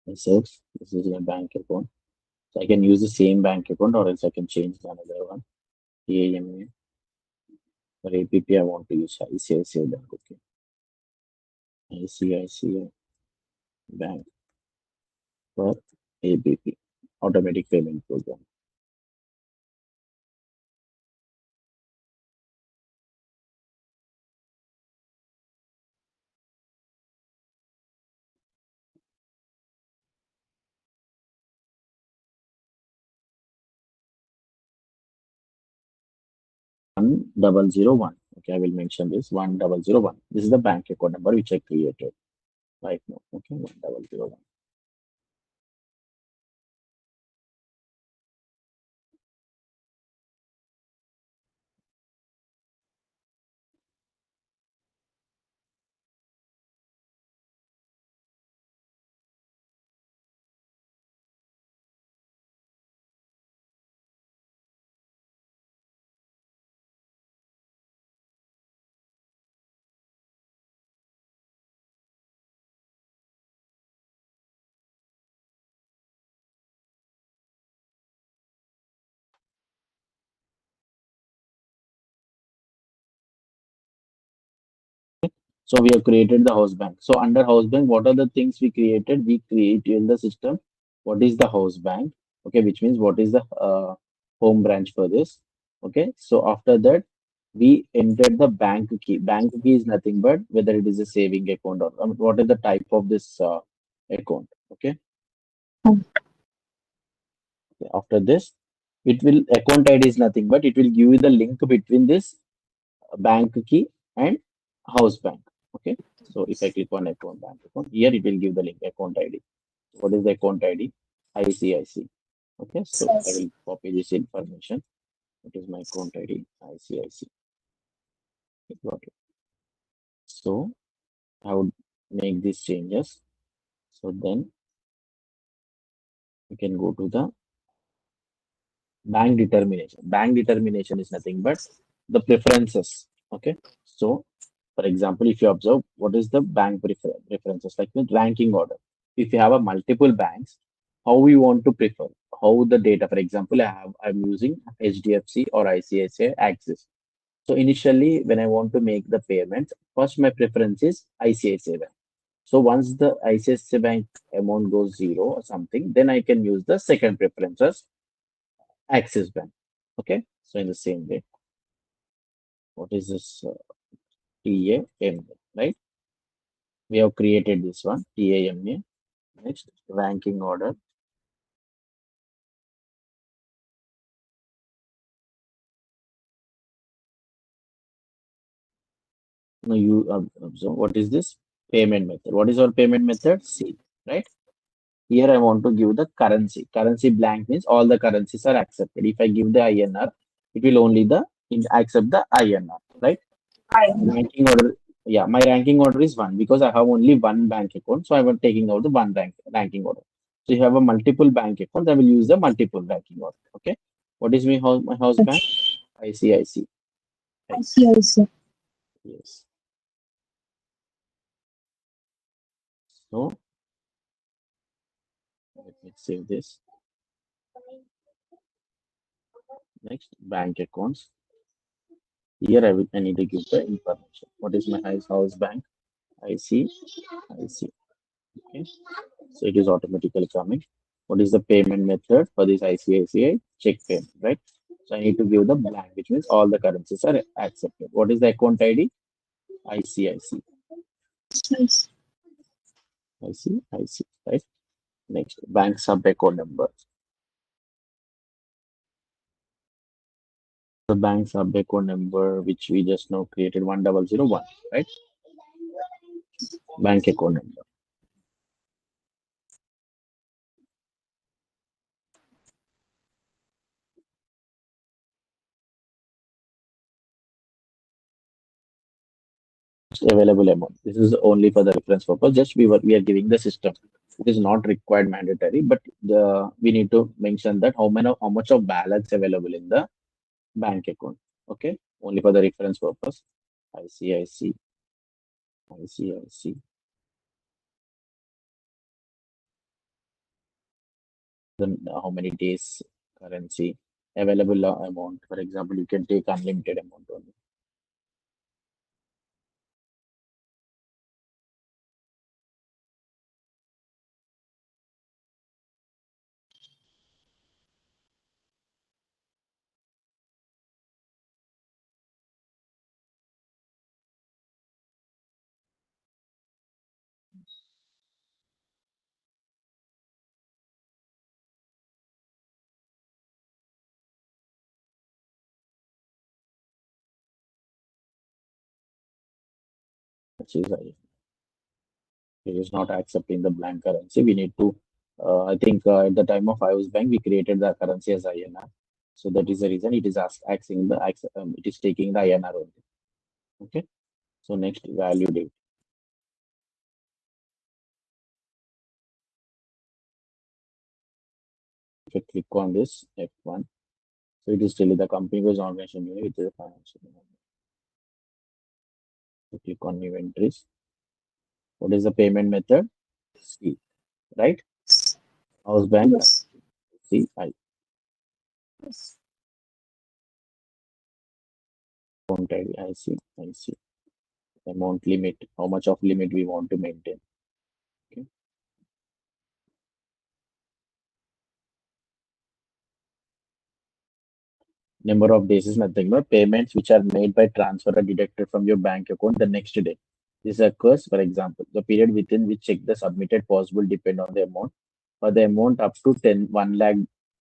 This is a bank account. So I can use the same bank account or else I can change the another one. TAMA. For APP, I want to use ICICI Bank. Okay. ICICI Bank for APP. Automatic payment program. One double zero one. Okay, I will mention this 1001. This is the bank account number which I created right now. Okay, 1001. So we have created the house bank. So under house bank, what are the things we created? We create in the system. What is the house bank? Okay, which means what is the home branch for this? Okay, so after that, we entered the bank key. Bank key is nothing but whether it is a saving account or what is the type of this account. Okay, after this, it will account ID is nothing but it will give you the link between this bank key and house bank. Okay. So if I click on account bank account, here it will give the link account ID. What is the account ID? ICIC. Okay. So I will copy this information. It is my account ID, ICIC. Got it. So I would make these changes. So then we can go to the bank determination. Bank determination is nothing but the preferences. Okay. So for example, if you observe what is the bank preferences, like with ranking order. If you have a multiple banks, how we want to prefer, how the data, for example, I'm using HDFC or ICICI Axis. So initially, when I want to make the payments, first my preference is ICICI Bank. So once the ICICI Bank amount goes zero or something, then I can use the second preference as Axis Bank. Okay. So in the same way, what is this TAM, right? We have created this one, TAMA. Next, ranking order. Now you observe what is this payment method. What is our payment method? C, right? Here I want to give the currency. Currency blank means all the currencies are accepted. If I give the INR, it will only accept the INR, right? Ranking order, yeah, my ranking order is one because I have only one bank account, so I am taking out the one ranking order. So if you have a multiple bank account, I will use the multiple ranking order. Okay, what is my house bank? ICICI. I see, I see. Yes. So let me save this. Next, bank accounts. Here I need to give the information. What is my house bank? ICICI. Okay. So it is automatically coming. What is the payment method for this ICICI? Check payment, right? So I need to give the blank, which means all the currencies are accepted. What is the account ID? ICICI. Yes. ICICI, right? Next, bank sub account number. The bank sub account number, which we just now created 1001, right? Bank account number. Available amount. This is only for the reference purpose. Just we are giving the system. It is not required mandatory, but we need to mention that how much of balance available in the bank account. Okay, only for the reference purpose. I see. Then how many days currency available amount. For example, you can take unlimited amount only. Which is it is not accepting the blank currency. We need to. I think at the time of iOS Bank, we created the currency as INR. So that is the reason it is it is taking the INR only. Okay. So next value date. If you click on this F1, so it is telling the company was organization unit, which is a financial unit. So click on new entries. What is the payment method? C, right? House bank Yes. C, I Yes. account ID. I see. Amount limit. How much of limit we want to maintain? Okay. Number of days is nothing but payments which are made by transfer or deducted from your bank account the next day. This occurs, for example, the period within which check the submitted possible depend on the amount. For the amount up to 1 lakh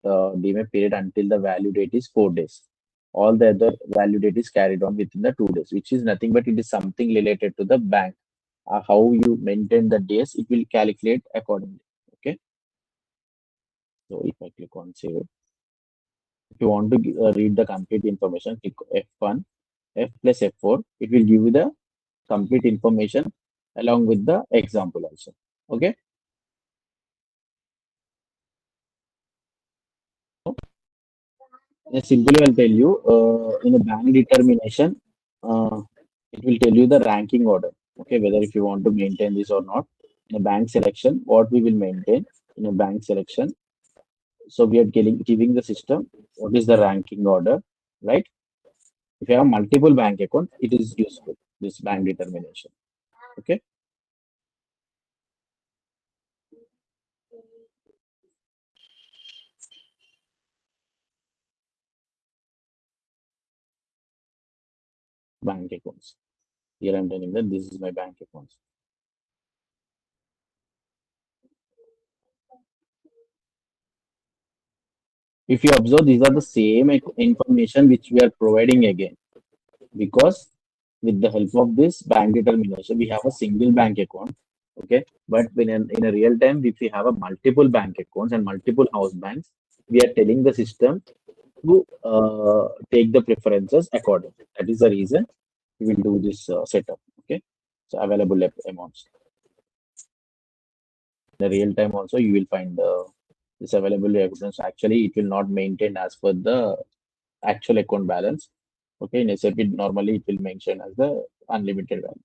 DMA period until the value date is 4 days. All the other value date is carried on within the 2 days, which is nothing but it is something related to the bank. How you maintain the days, it will calculate accordingly. Okay. So if I click on save, if you want to read the complete information, click F1, F plus F4. It will give you the complete information along with the example also. Okay. Simply I'll tell you in a bank determination, uh, it will tell you the ranking order. Okay, whether if you want to maintain this or not. In a bank selection, what we will maintain in a bank selection. So we are giving the system what is the ranking order, right? If you have multiple bank account, it is useful this bank determination. Okay, bank accounts. Here I'm telling that this is my bank accounts. If you observe, these are the same information which we are providing again because with the help of this bank determination, we have a single bank account. Okay. But in a real time, if we have a multiple bank accounts and multiple house banks, we are telling the system to take the preferences according. That is the reason we will do this setup. Okay. So available amounts. The real time also you will find this available evidence. Actually, it will not maintain as per the actual account balance. Okay, in SAP normally it will mention as the unlimited value.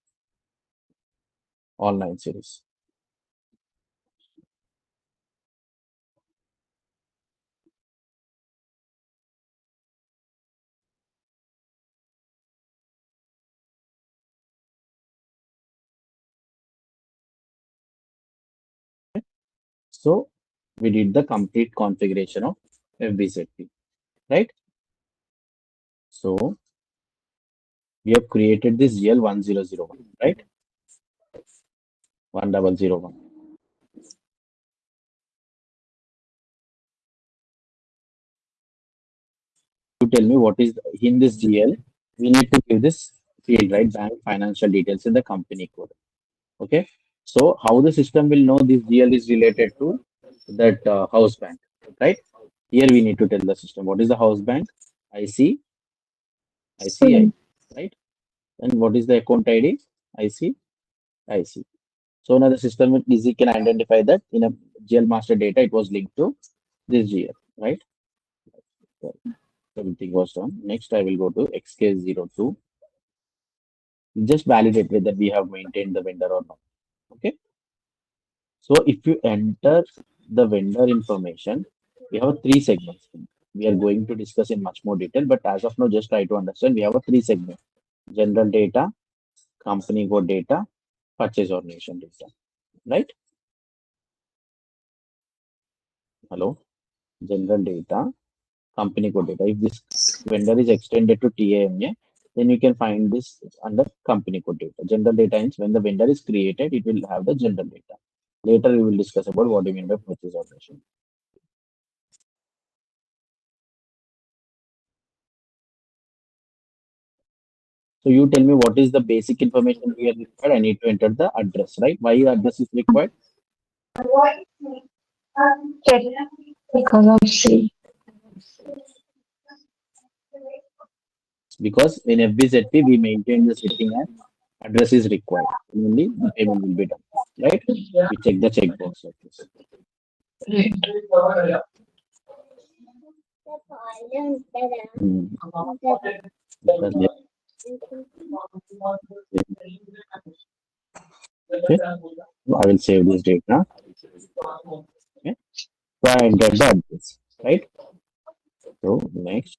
All 9 series. So we did the complete configuration of FBZP, right? So we have created this GL1001, right? 1001. You tell me what is in this GL. We need to give this field, right? Bank financial details in the company code. Okay. So how the system will know this GL is related to that house bank, right? Here we need to tell the system what is the house bank, IC, ICI, Same. right? And what is the account ID, IC, IC. So now the system will easy can identify that in a GL master data it was linked to this GL, right? So everything was done. Next I will go to XK02. Just validate whether we have maintained the vendor or not. Okay. So if you enter the vendor information, we have three segments. We are going to discuss in much more detail, but as of now, just try to understand. We have a three segments: general data, company code data, purchase organization data. Right? Hello, general data, company code data. If this vendor is extended to TAMA, then you can find this under company code data. General data is when the vendor is created, it will have the general data. Later, we will discuss about what do you mean by purchase organization. So you tell me what is the basic information here required. I need to enter the address, right? Why address is required? Because of C. Because in FBZP we maintain the setting as address is required. Only the payment will be done, right? We check the checkbox like this. Right. Hmm. That's it. Okay. So I will save this data. Okay. So I enter the address, right? So next,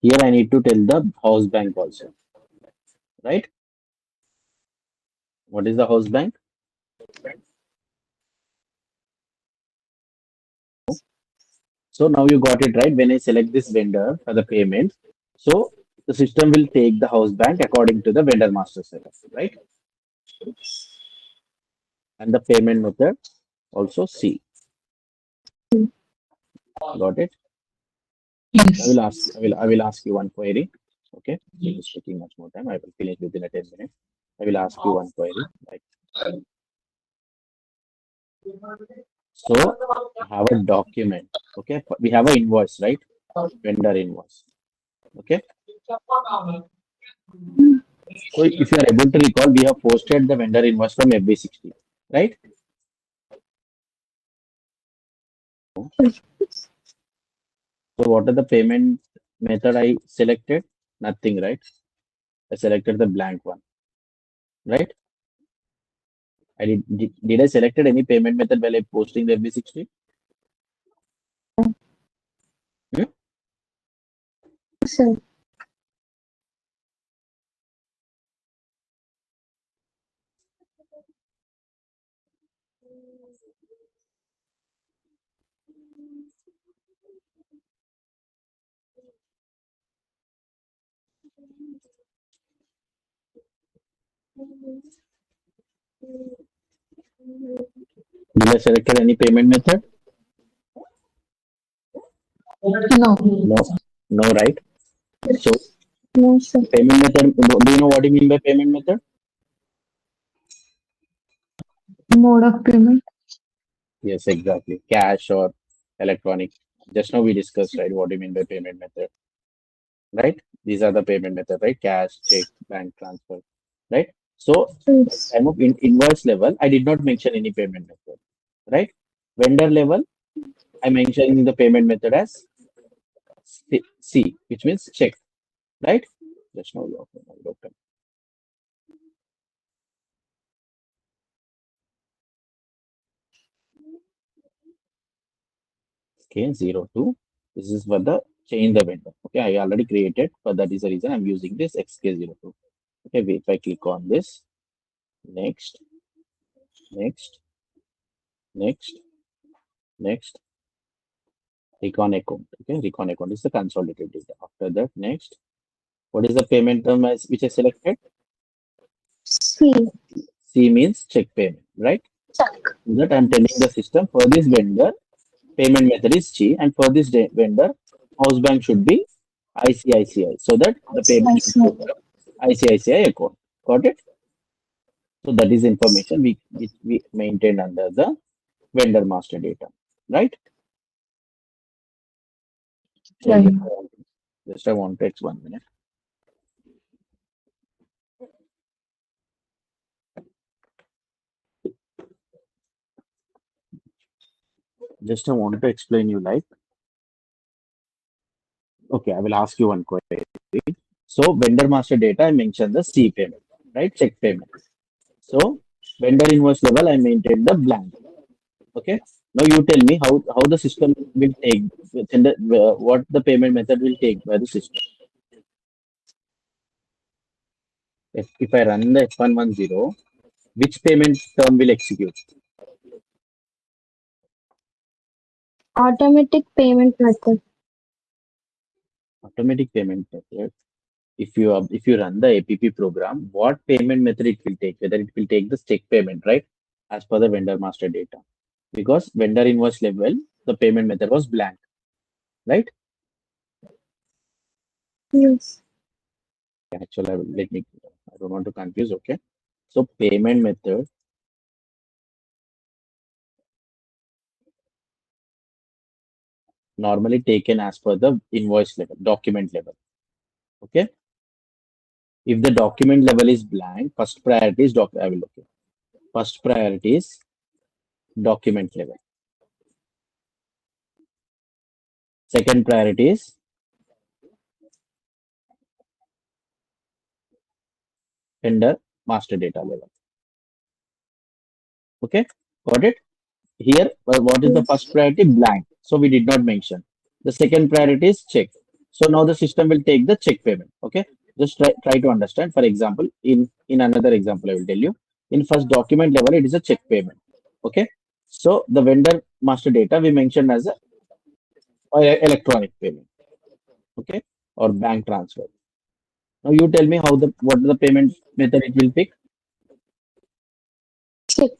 here I need to tell the house bank also, right? What is the house bank? So now you got it right. When I select this vendor for the payment, so the system will take the house bank according to the vendor master setup, right? And the payment method also C. Got it? Yes. I will ask you one query. Okay. It is taking much more time. I will finish within a 10 minutes. I will ask you one query. Like so I have a document. Okay. We have an invoice, right? Vendor invoice. Okay. So if you are able to recall, we have posted the vendor invoice from FB60, right? So what are the payment method I selected? Nothing, right? I selected the blank one, right? Did I selected any payment method while I posting the FB60? Hmm? Same. Did I select any payment method? No. No, no, right? So No, sir. payment method. Do you know what you mean by payment method? Mode of payment. Yes, exactly. Cash or electronic. Just now we discussed, right? What do you mean by payment method, right? These are the payment method, right? Cash, check, bank transfer, right? So Yes. time of invoice level, I did not mention any payment method, right? Vendor level, I mentioned the payment method as C, which means check, right? Just now you open. Okay, 02. This is for the change the vendor. Okay, I already created, but that is the reason I'm using this XK02. Okay, if I click on this, next, next, next, next, recon account. Okay, recon account is the consolidated data. After that, next, what is the payment term as which I selected? C. C means check payment, right? Check. So that I'm telling the system for this vendor, payment method is G, and for this vendor, house bank should be ICICI, so that the payment Yes, will sir. go from ICICI account. Got it? So that is information we maintain under the vendor master data, right? So Right. just I want to take 1 minute. Just I want to explain you like, okay, I will ask you one question. So vendor master data, I mentioned the C payment, right? Check payment. So vendor invoice level, I maintain the blank. Okay. Now you tell me how the system will take within the what the payment method will take by the system. If I run the F110, which payment term will execute? Automatic payment method. Automatic payment method. If you run the APP program, what payment method it will take? Whether it will take the check payment, right? As per the vendor master data. Because vendor invoice level, the payment method was blank, right? Yes. Actually, I don't want to confuse, okay? So payment method normally taken as per the invoice level, document level, okay? If the document level is blank, first priority is I will okay. First priority is document level. Second priority is vendor master data level. Okay, got it? Here, what is the first Yes. priority? Blank. So we did not mention. The second priority is check. So now the system will take the check payment. Okay, just try to understand. For example, in another example, I will tell you. In first document level, it is a check payment. Okay, so the vendor master data we mentioned as a electronic payment. Okay, or bank transfer. Now you tell me what the payment method it will pick. Check.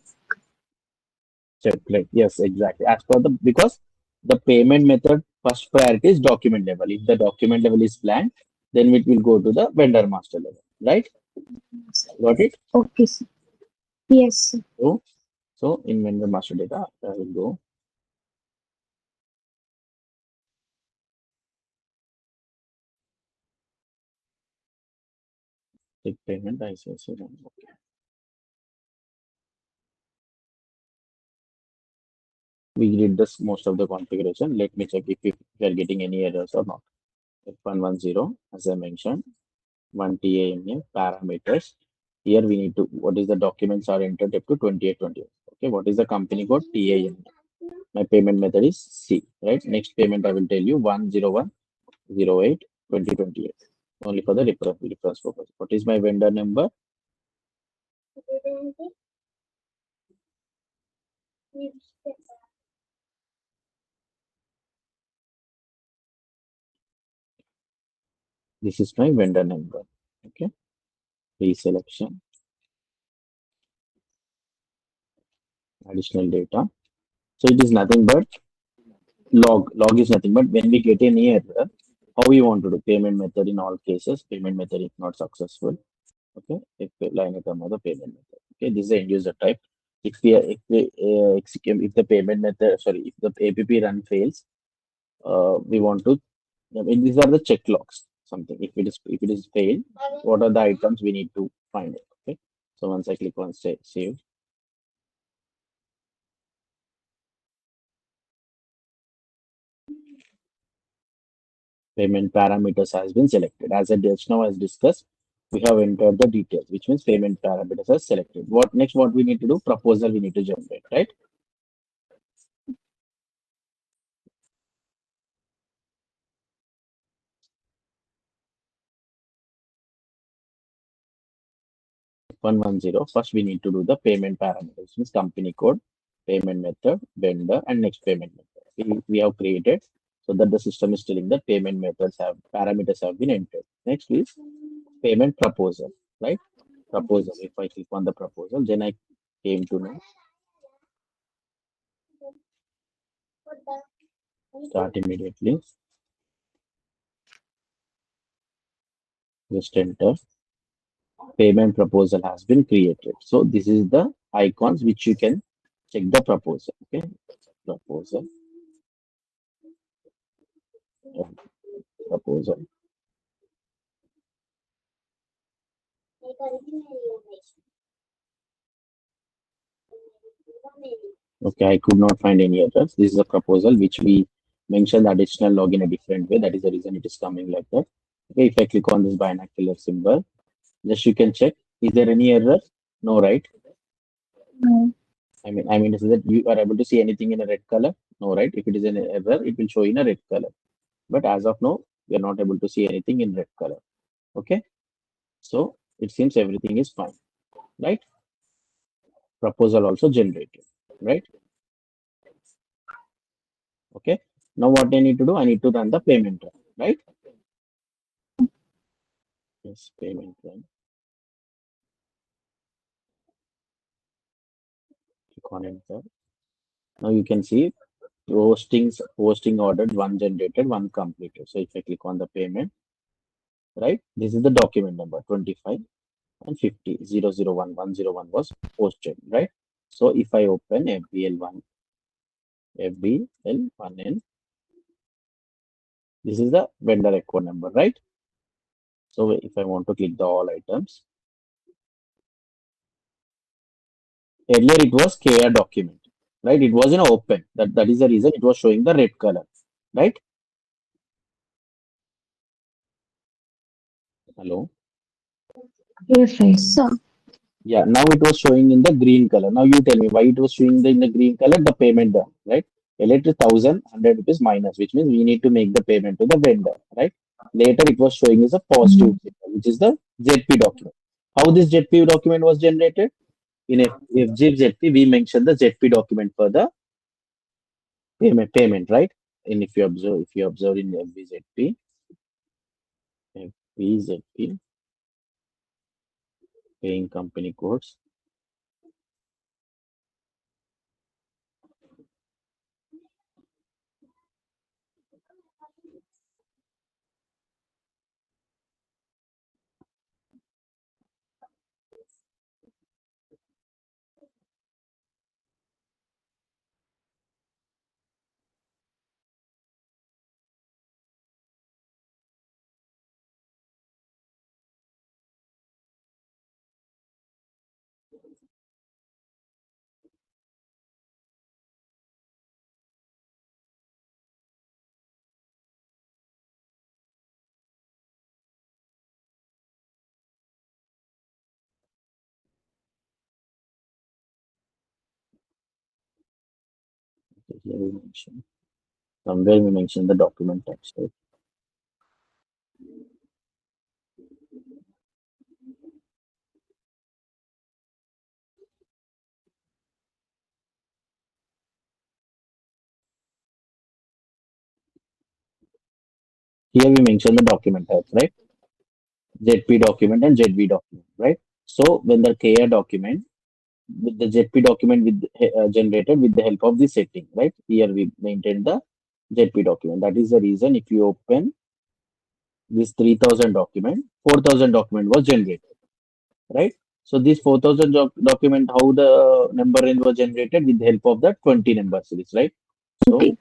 Check, right? Yes, exactly. As per the because the payment method first priority is document level. If the document level is blank, then it will go to the vendor master level, right? Got it? Okay, sir. Yes, sir. So in vendor master data, I will go check payment. I say so. Okay. We did this most of the configuration. Let me check if we are getting any errors or not. F110, as I mentioned, one TAMA parameters. Here we need to, what is the documents are entered up to 2820. Okay, what is the company code? TAMA. My payment method is C, right? Next payment I will tell you 10108 2028. Only for the reference purpose. What is my vendor number? This is my vendor number. Okay, pre-selection, additional data. So it is nothing but log. Log is nothing but when we get any error, how we want to do payment method in all cases, payment method if not successful. Okay, if the line item or the payment method. Okay, this is the end user type. If the payment method, sorry, if the APP run fails, we want to. I mean, these are the check logs. Something if it is failed, what are the items we need to find it. Okay, so once I click on save, payment parameters has been selected. As I just now as discussed, we have entered the details, which means payment parameters are selected. What next? What we need to do? Proposal we need to generate, right? First, we need to do the payment parameters, which means company code, payment method, vendor, and next payment method. We have created so that the system is telling that payment methods have parameters have been entered. Next is payment proposal, right? Proposal. If I click on the proposal, then I came to know start immediately. Just enter. Payment proposal has been created. So this is the icons which you can check the proposal. Okay, proposal, proposal. Okay, I could not find any errors. This is a proposal which we mentioned additional log in a different way. That is the reason it is coming like that. Okay, if I click on this binocular symbol, just you can check. Is there any error? No, right? No. I mean, is that you are able to see anything in a red color? No, right? If it is an error, it will show in a red color. But as of now, we are not able to see anything in red color. Okay, so it seems everything is fine, right? Proposal also generated, right? Okay. Now what I need to do? I need to run the payment run, right? Yes, payment run. Click on enter. Now you can see posting ordered, one generated, one completed. So if I click on the payment, right? This is the document number 25 and 50 001 was posted, right? So if I open FBL1N, this is the vendor account number, right? So if I want to click the all items, earlier it was KR document, right? It was in open. That is the reason it was showing the red color, right? Hello. Yes, yes, sir. Yeah, now it was showing in the green color. Now you tell me why it was showing in the green color, the payment done, right? Electric 1,100 rupees minus, which means we need to make the payment to the vendor, right? Later it was showing as a positive signal, which is the ZP document. How this ZP document was generated? In FGIF ZP, we mentioned the ZP document for the payment, right? And if you observe in FBZP, paying company codes, here we mention somewhere we mention the document types, right? Here we mention the document types, right? ZP document and ZB document, right? So when the KR document with the ZP document with generated with the help of the setting, right? Here we maintain the ZP document. That is the reason if you open this 3000 document, 4000 document was generated, right? So this 4000 document, how the number range was generated with the help of the 20 number series, right? So Okay.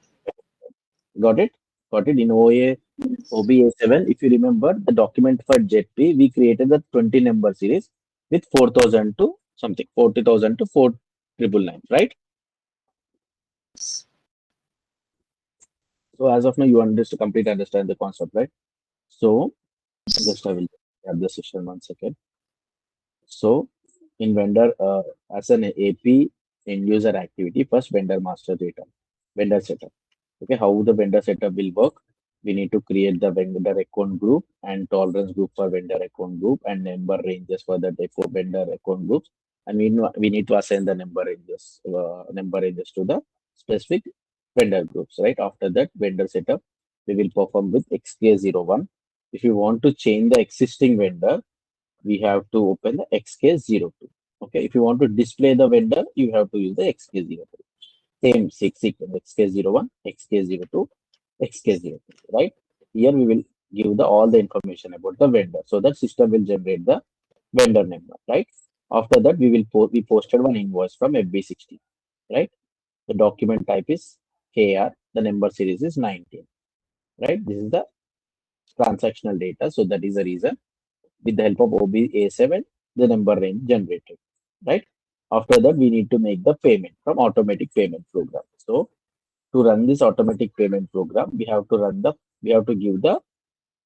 got it? Got it in OA Yes. OBA7. If you remember the document for ZP, we created the 20 number series with 4000 to something, 40,000 to 4999, right? So as of now, you understand, completely understand the concept, right? So just I will have the session one second. So in vendor as an AP end user activity, first vendor master data, vendor setup. Okay, how the vendor setup will work? We need to create the vendor account group and tolerance group for vendor account group and number ranges for the vendor account groups. And we need to assign the number ranges to the specific vendor groups, right? After that vendor setup, we will perform with XK01. If you want to change the existing vendor, we have to open the XK02. Okay, if you want to display the vendor, you have to use the XK02. Same six sequence XK01, XK02, XK03, right? Here we will give the all the information about the vendor. So that system will generate the vendor number, right? After that, we posted one invoice from FB60, right? The document type is KR, the number series is 19, right? This is the transactional data. So that is the reason with the help of OBA7, the number range generated, right? After that, we need to make the payment from automatic payment program. So to run this automatic payment program, we have to give the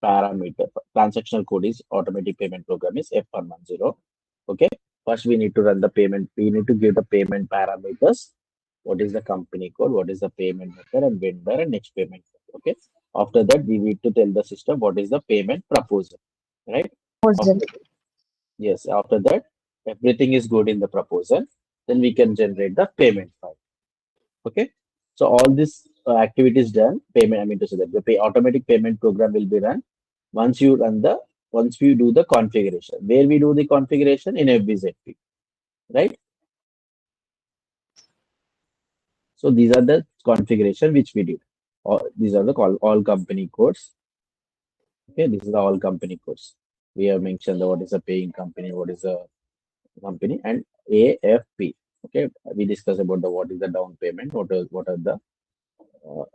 parameter. Transactional code is automatic payment program is F110. Okay. First, we need to run the payment. We need to give the payment parameters. What is the company code? What is the payment method and vendor and next payment method. Okay. After that, we need to tell the system what is the payment proposal, right? Proposal. After yes, after that, everything is good in the proposal. Then we can generate the payment file. Okay. So all this activities done, payment, I mean to say that the automatic payment program will be run once you run the, once we do the configuration. Where we do the configuration in FBZP, right? So these are the configuration which we did. These are the all company codes. Okay, this is the all company codes. We have mentioned the, what is a paying company, what is a company, and AFP. Okay, we discussed about the what is the down payment, what are the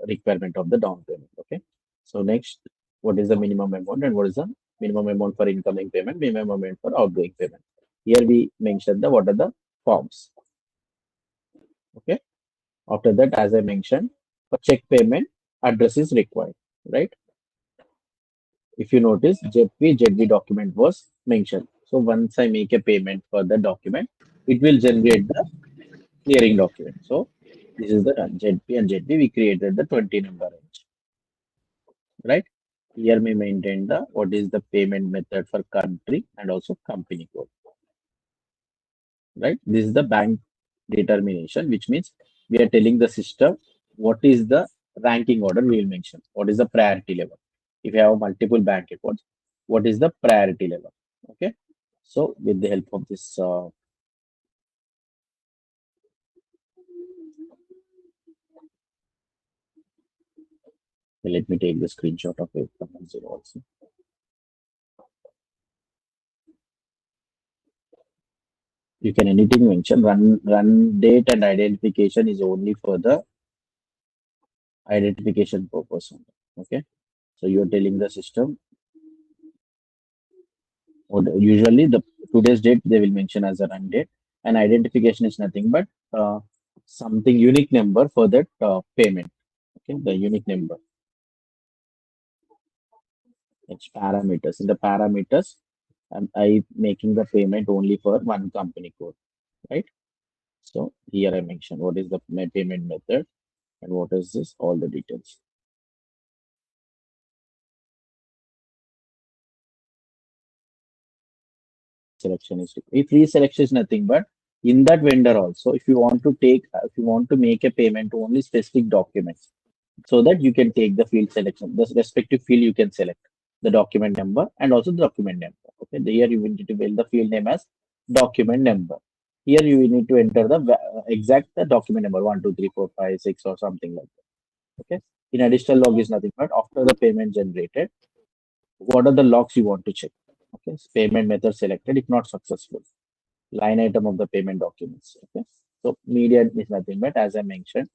requirement of the down payment. Okay, so next, what is the minimum amount and what is the minimum amount for incoming payment, minimum amount for outgoing payment. Here we mentioned the what are the forms. Okay, after that, as I mentioned, for check payment, address is required, right? If you notice, ZB document was mentioned. So once I make a payment for the document, it will generate the clearing document. So this is the ZP and ZB. We created the 20 number range, right? Here we maintain the what is the payment method for country and also company code, right? This is the bank determination, which means we are telling the system what is the ranking order we will mention, what is the priority level. If you have multiple bank records, what is the priority level? Okay. So with the help of this, let me take the screenshot of it also. You can anything mention run date and identification is only for the identification purpose only. Okay. So you're telling the system, or usually the today's date they will mention as a run date, and identification is nothing but something unique number for that payment. Okay, the unique number. It's parameters. In the parameters, I making the payment only for one company code, right? So here I mentioned what is the payment method and what is this, all the details. Selection is if free selection is nothing but in that vendor also, if you want to take, if you want to make a payment to only specific documents, so that you can take the field selection, the respective field you can select the document number and also the document number. Okay, here you will need to fill the field name as document number. Here you will need to enter the exact document number 1, 2, 3, 4, 5, 6 or something like that. Okay. In additional log is nothing but after the payment generated, what are the logs you want to check? Okay. Payment method selected if not successful. Line item of the payment documents. Okay. So median is nothing but as I mentioned,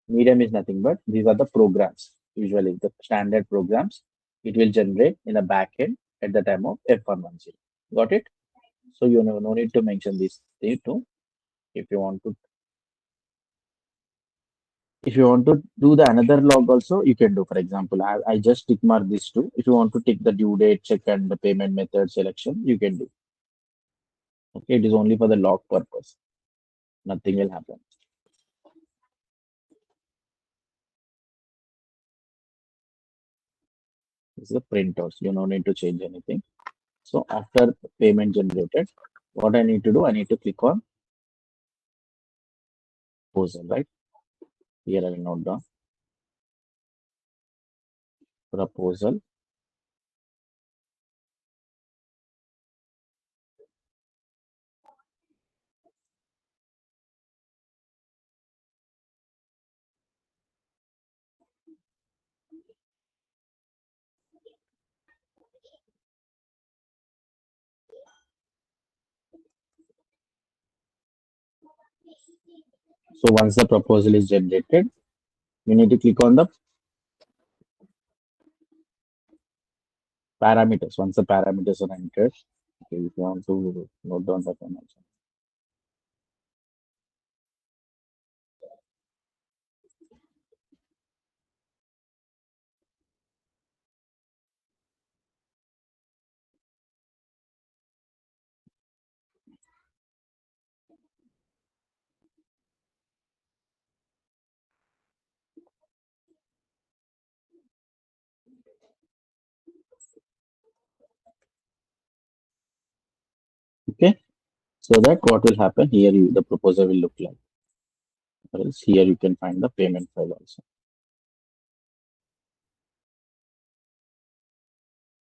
medium is nothing but these are the programs. Usually the standard programs it will generate in a backend at the time of F110. Got it? So you know, no need to mention this thing too. If you want to if you want to do the another log also, you can do. For example, I just tick mark this two. If you want to tick the due date, check and the payment method selection, you can do. Okay, it is only for the log purpose. Nothing will happen. This is the printouts. You no need to change anything. So after payment generated, what I need to do, I need to click on proposal, right? Here I will note down proposal. So once the proposal is generated, we need to click on the parameters. Once the parameters are entered, okay, if you want to note down the information. Okay, so that what will happen here, the proposal will look like. Or else here you can find the payment file also.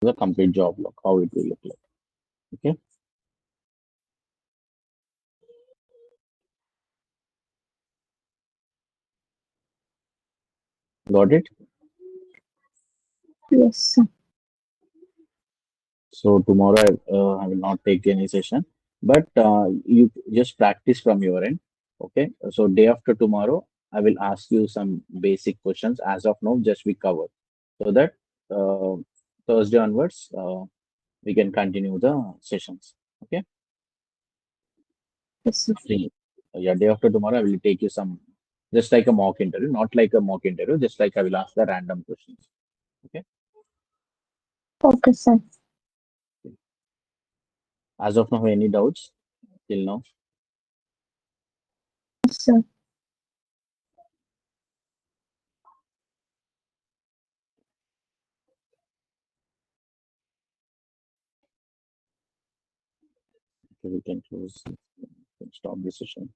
The complete job log, how it will look like. Okay, got it? Yes, sir. So tomorrow I will not take any session, but you just practice from your end. Okay, so day after tomorrow, I will ask you some basic questions. As of now, just we covered so that uh, Thursday onwards we can continue the sessions. Okay, Yes, sir. free. Yeah, day after tomorrow I will take you some just like a mock interview, not like a mock interview, just like I will ask the random questions. Okay, Okay, sir. as of now, any doubts till now? Yes, sir. Okay, we can close, we can stop the session.